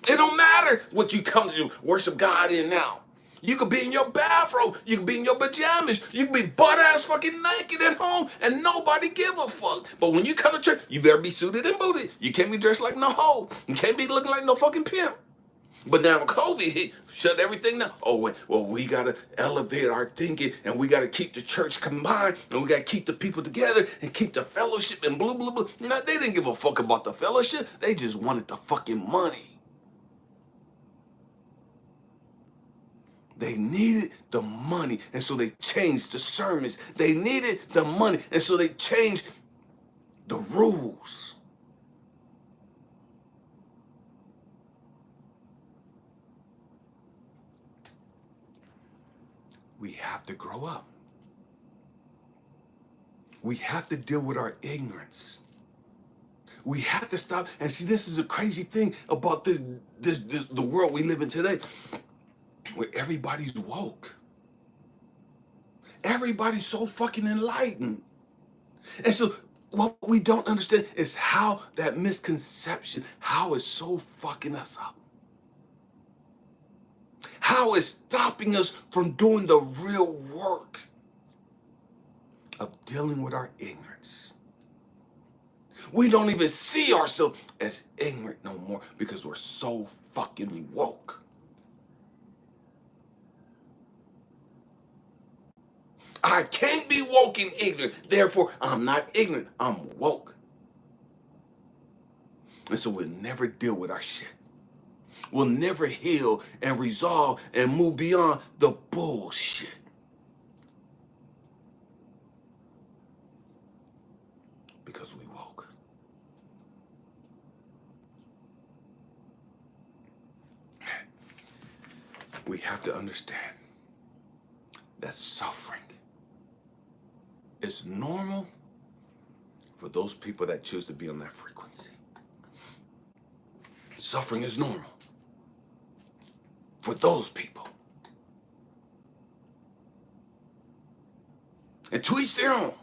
It don't matter what you come to do, worship God in now. You could be in your bathrobe. You could be in your pajamas. You could be butt-ass fucking naked at home and nobody give a fuck. But when you come to church, you better be suited and booted. You can't be dressed like no hoe. You can't be looking like no fucking pimp. But now COVID hit, shut everything down. Oh, well, we got to elevate our thinking, and we got to keep the church combined, and we got to keep the people together and keep the fellowship and blah, blah, blah. No, they didn't give a fuck about the fellowship. They just wanted the fucking money. They needed the money, and so they changed the sermons. They needed the money, and so they changed the rules. We have to grow up. We have to deal with our ignorance. We have to stop. And see, this is a crazy thing about the world we live in today, where everybody's woke. Everybody's so fucking enlightened. And so what we don't understand is how that misconception, how it's so fucking us up. How it's stopping us from doing the real work of dealing with our ignorance. We don't even see ourselves as ignorant no more because we're so fucking woke. I can't be woke and ignorant. Therefore, I'm not ignorant. I'm woke. And so we'll never deal with our shit. We'll never heal and resolve and move beyond the bullshit. Because we woke. We have to understand that suffering is normal for those people that choose to be on that frequency. Suffering is normal for those people. And to each their own.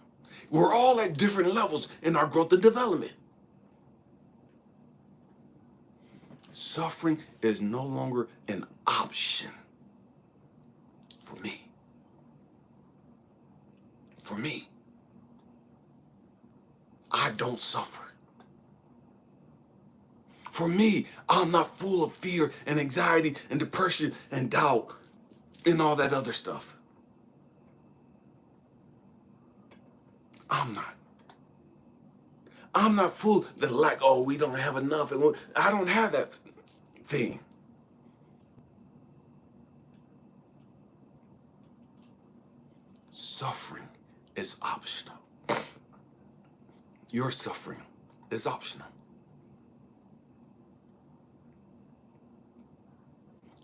We're all at different levels in our growth and development. Suffering is no longer an option for me. For me. I don't suffer. For me, I'm not full of fear and anxiety and depression and doubt and all that other stuff. I'm not. I'm not fooled that like, oh, we don't have enough. And I don't have that thing. Suffering is optional. Your suffering is optional.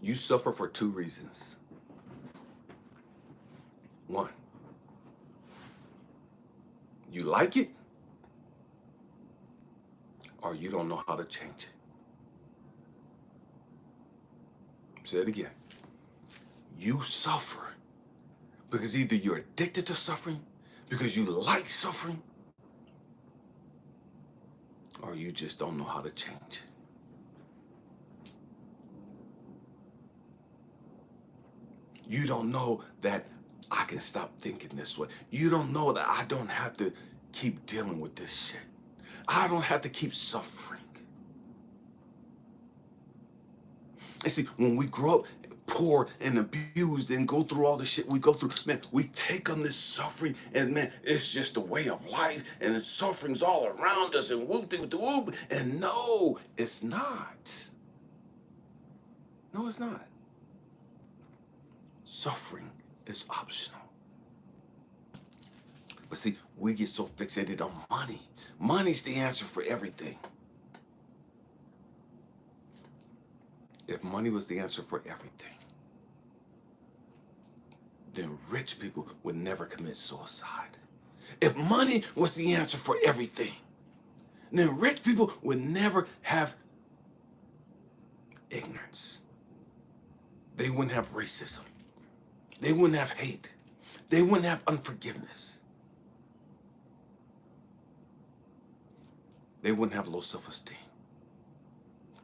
You suffer for two reasons. One, you like it, or you don't know how to change it. Say it again. You suffer because either you're addicted to suffering, because you like suffering, or you just don't know how to change it. You don't know that I can stop thinking this way. You don't know that I don't have to keep dealing with this shit. I don't have to keep suffering. And see, when we grow up poor and abused and go through all the shit we go through, man, we take on this suffering and man, it's just a way of life and the suffering's all around us and whoop. And no, it's not. No, it's not. Suffering is optional. But see, we get so fixated on money. Money's the answer for everything. If money was the answer for everything, then rich people would never commit suicide. If money was the answer for everything, then rich people would never have ignorance. They wouldn't have racism. They wouldn't have hate. They wouldn't have unforgiveness. They wouldn't have low self-esteem.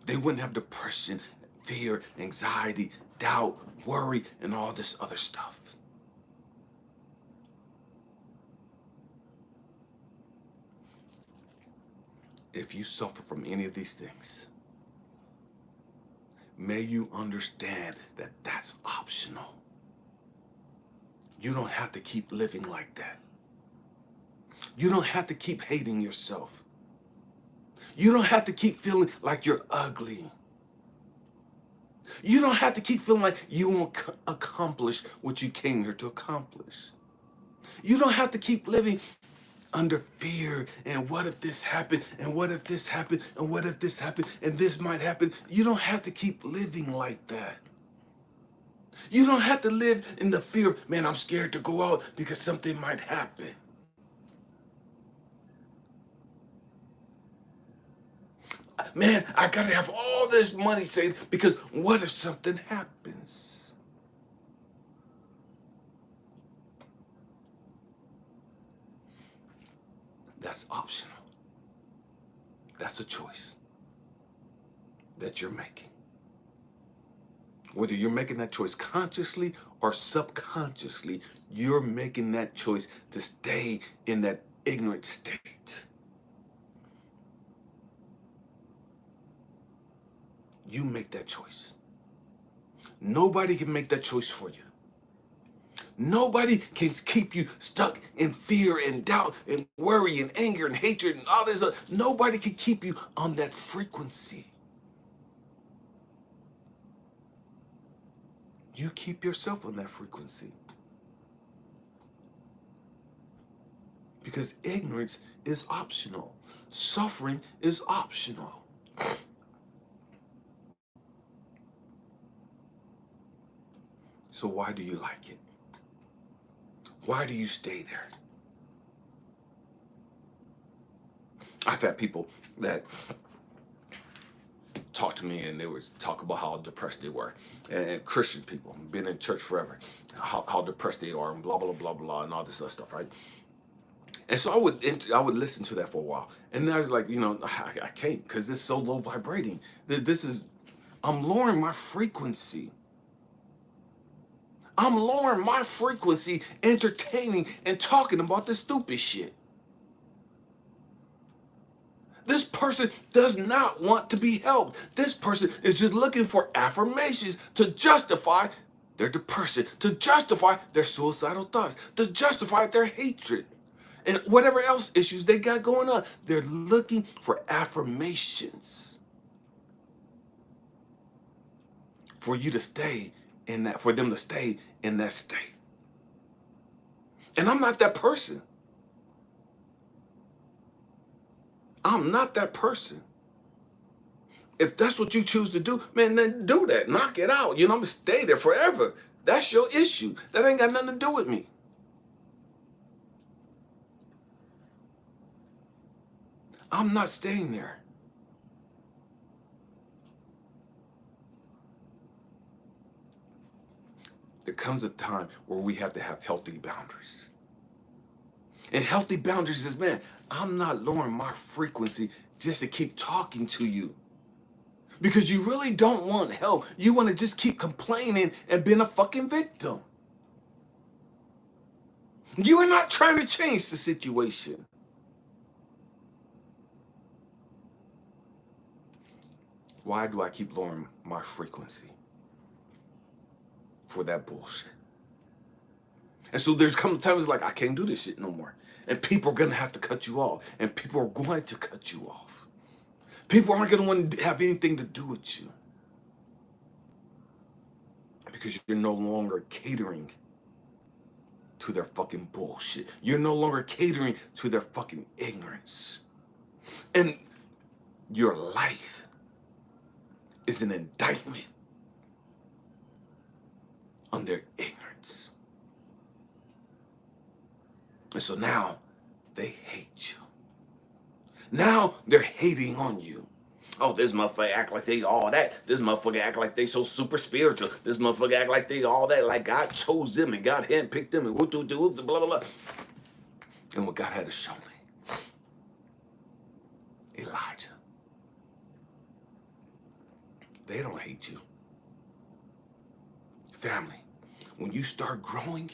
They wouldn't have depression, fear, anxiety, doubt, worry, and all this other stuff. If you suffer from any of these things, may you understand that that's optional. You don't have to keep living like that. You don't have to keep hating yourself. You don't have to keep feeling like you're ugly. You don't have to keep feeling like you won't accomplish what you came here to accomplish. You don't have to keep living under fear and what if this happened and what if this happened and what if this happened and this might happen. You don't have to keep living like that. You don't have to live in the fear, man, I'm scared to go out because something might happen. Man, I gotta have all this money saved because what if something happens? That's optional. That's a choice that you're making. Whether you're making that choice consciously or subconsciously, you're making that choice to stay in that ignorant state. You make that choice. Nobody can make that choice for you. Nobody can keep you stuck in fear and doubt and worry and anger and hatred and all this. Nobody can keep you on that frequency. You keep yourself on that frequency. Because ignorance is optional. Suffering is optional. So why do you like it? Why do you stay there? I've had people that talk to me and they would talk about how depressed they were. And Christian people, been in church forever, how depressed they are and blah, blah, blah, blah, and all this other stuff, right? And so I would listen to that for a while. And then I was like, I can't because it's so low vibrating. I'm lowering my frequency. I'm lowering my frequency, entertaining and talking about this stupid shit. This person does not want to be helped. This person is just looking for affirmations to justify their depression, to justify their suicidal thoughts, to justify their hatred. and whatever else issues they got going on. They're looking for affirmations for you to stay in that, for them to stay in that state. And I'm not that person. I'm not that person. If that's what you choose to do, man, then do that. Knock it out. I'm gonna stay there forever. That's your issue. That ain't got nothing to do with me. I'm not staying there. There comes a time where we have to have healthy boundaries. And healthy boundaries is, man, I'm not lowering my frequency just to keep talking to you. Because you really don't want help. You want to just keep complaining and being a fucking victim. You are not trying to change the situation. Why do I keep lowering my frequency for that bullshit? And so there's come times like, I can't do this shit no more. And people are going to have to cut you off. And people are going to cut you off. People aren't going to want to have anything to do with you. Because you're no longer catering to their fucking bullshit. You're no longer catering to their fucking ignorance. And your life is an indictment on their ignorance. And so now they hate you. Now they're hating on you. Oh, this motherfucker act like they all that. This motherfucker act like they so super spiritual. This motherfucker act like they all that. Like God chose them and God handpicked them and blah, blah, blah. And what God had to show me. Elijah. They don't hate you. Family, when you start growing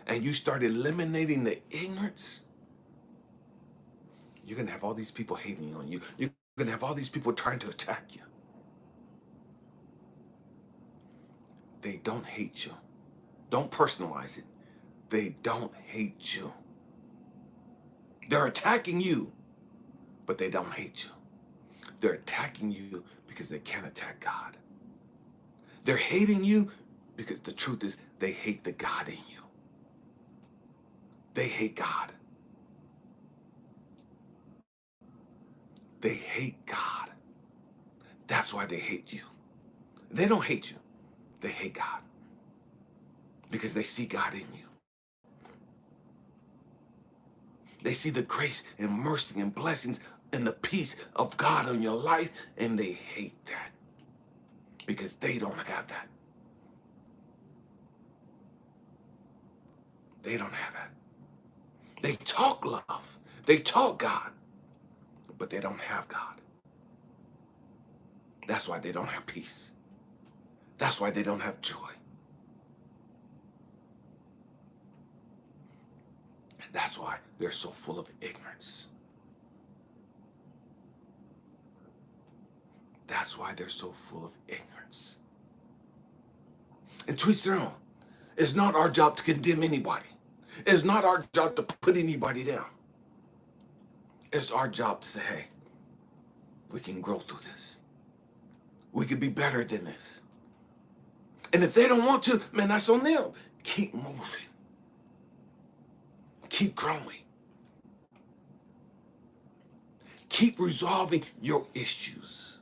and you start eliminating the ignorance, you're going to have all these people hating on you. You're going to have all these people trying to attack you. They don't hate you. Don't personalize it. They don't hate you. They're attacking you, but they don't hate you. They're attacking you because they can't attack God. They're hating you because the truth is they hate the God in you. They hate God. They hate God. That's why they hate you. They don't hate you. They hate God. Because they see God in you. They see the grace and mercy and blessings and the peace of God in your life, and they hate that. Because they don't have that. They don't have that. They talk love. They talk God. But they don't have God. That's why they don't have peace. That's why they don't have joy. And that's why they're so full of ignorance. That's why they're so full of ignorance. And to each their own. It's not our job to condemn anybody. It's not our job to put anybody down. It's our job to say, hey, we can grow through this. We can be better than this. And if they don't want to, man, that's on them. Keep moving. Keep growing. Keep resolving your issues.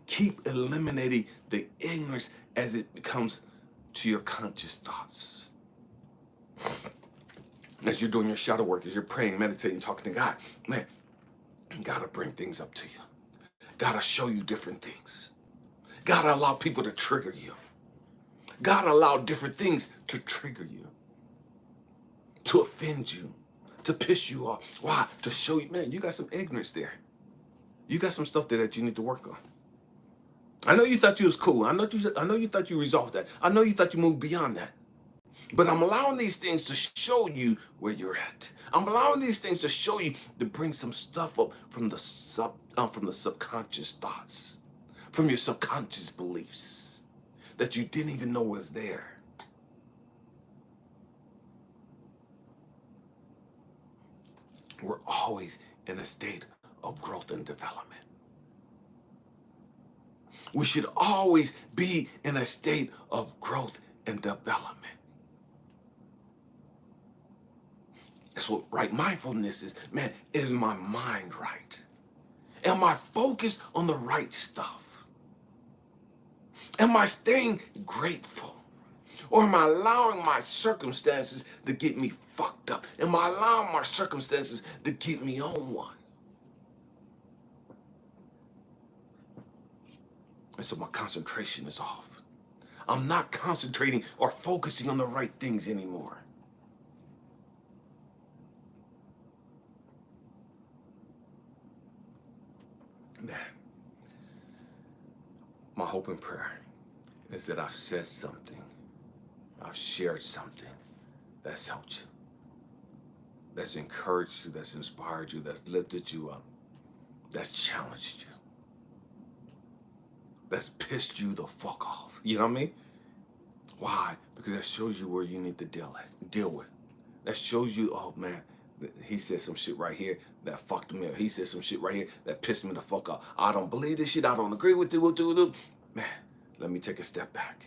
Keep eliminating the ignorance as it comes to your conscious thoughts. As you're doing your shadow work, as you're praying, meditating, talking to God, man, gotta bring things up to you. Gotta show you different things. Gotta allow people to trigger you. Gotta allow different things to trigger you. To offend you. To piss you off. Why? To show you, man, you got some ignorance there. You got some stuff there that you need to work on. I know you thought you was cool. I know you thought you resolved that. I know you thought you moved beyond that. But I'm allowing these things to show you where you're at. I'm allowing these things to show you, to bring some stuff up from the subconscious thoughts, from your subconscious beliefs that you didn't even know was there. always in a state of growth and development. We should always be in a state of growth and development. That's what right mindfulness is. Man, is my mind right? Am I focused on the right stuff? Am I staying grateful? Or am I allowing my circumstances to get me fucked up? Am I allowing my circumstances to get me on one? And so my concentration is off. I'm not concentrating or focusing on the right things anymore. Man, my hope and prayer is that I've said something, I've shared something that's helped you, that's encouraged you, that's inspired you, that's lifted you up, that's challenged you, that's pissed you the fuck off. You know what I mean? Why? Because that shows you where you need to deal with. That shows you, oh man, he said some shit right here that fucked me up. He said some shit right here that pissed me the fuck off. I don't believe this shit. I don't agree with it. Man, let me take a step back.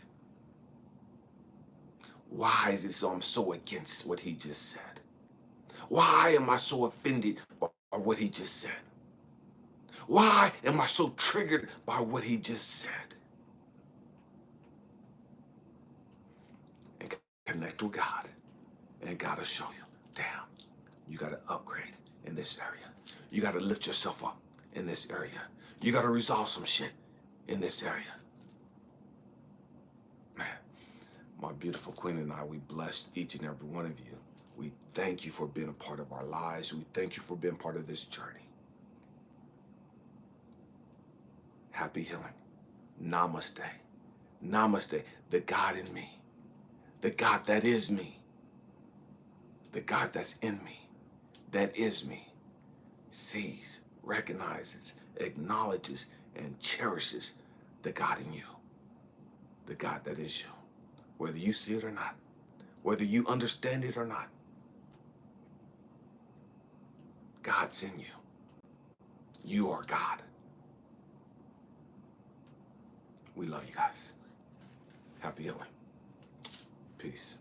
Why is it so I'm so against what he just said? Why am I so offended by what he just said? Why am I so triggered by what he just said? And connect with God. And God will show you, damn, you got to upgrade in this area. You got to lift yourself up in this area. You got to resolve some shit in this area. Man, my beautiful queen and I, we bless each and every one of you. We thank you for being a part of our lives. We thank you for being part of this journey. Happy healing. Namaste. Namaste. The God in me. The God that is me. The God that's in me, that is me, sees, recognizes, acknowledges, and cherishes the God in you, the God that is you, whether you see it or not, whether you understand it or not. God's in you. You are God. We love you guys. Happy healing. Peace.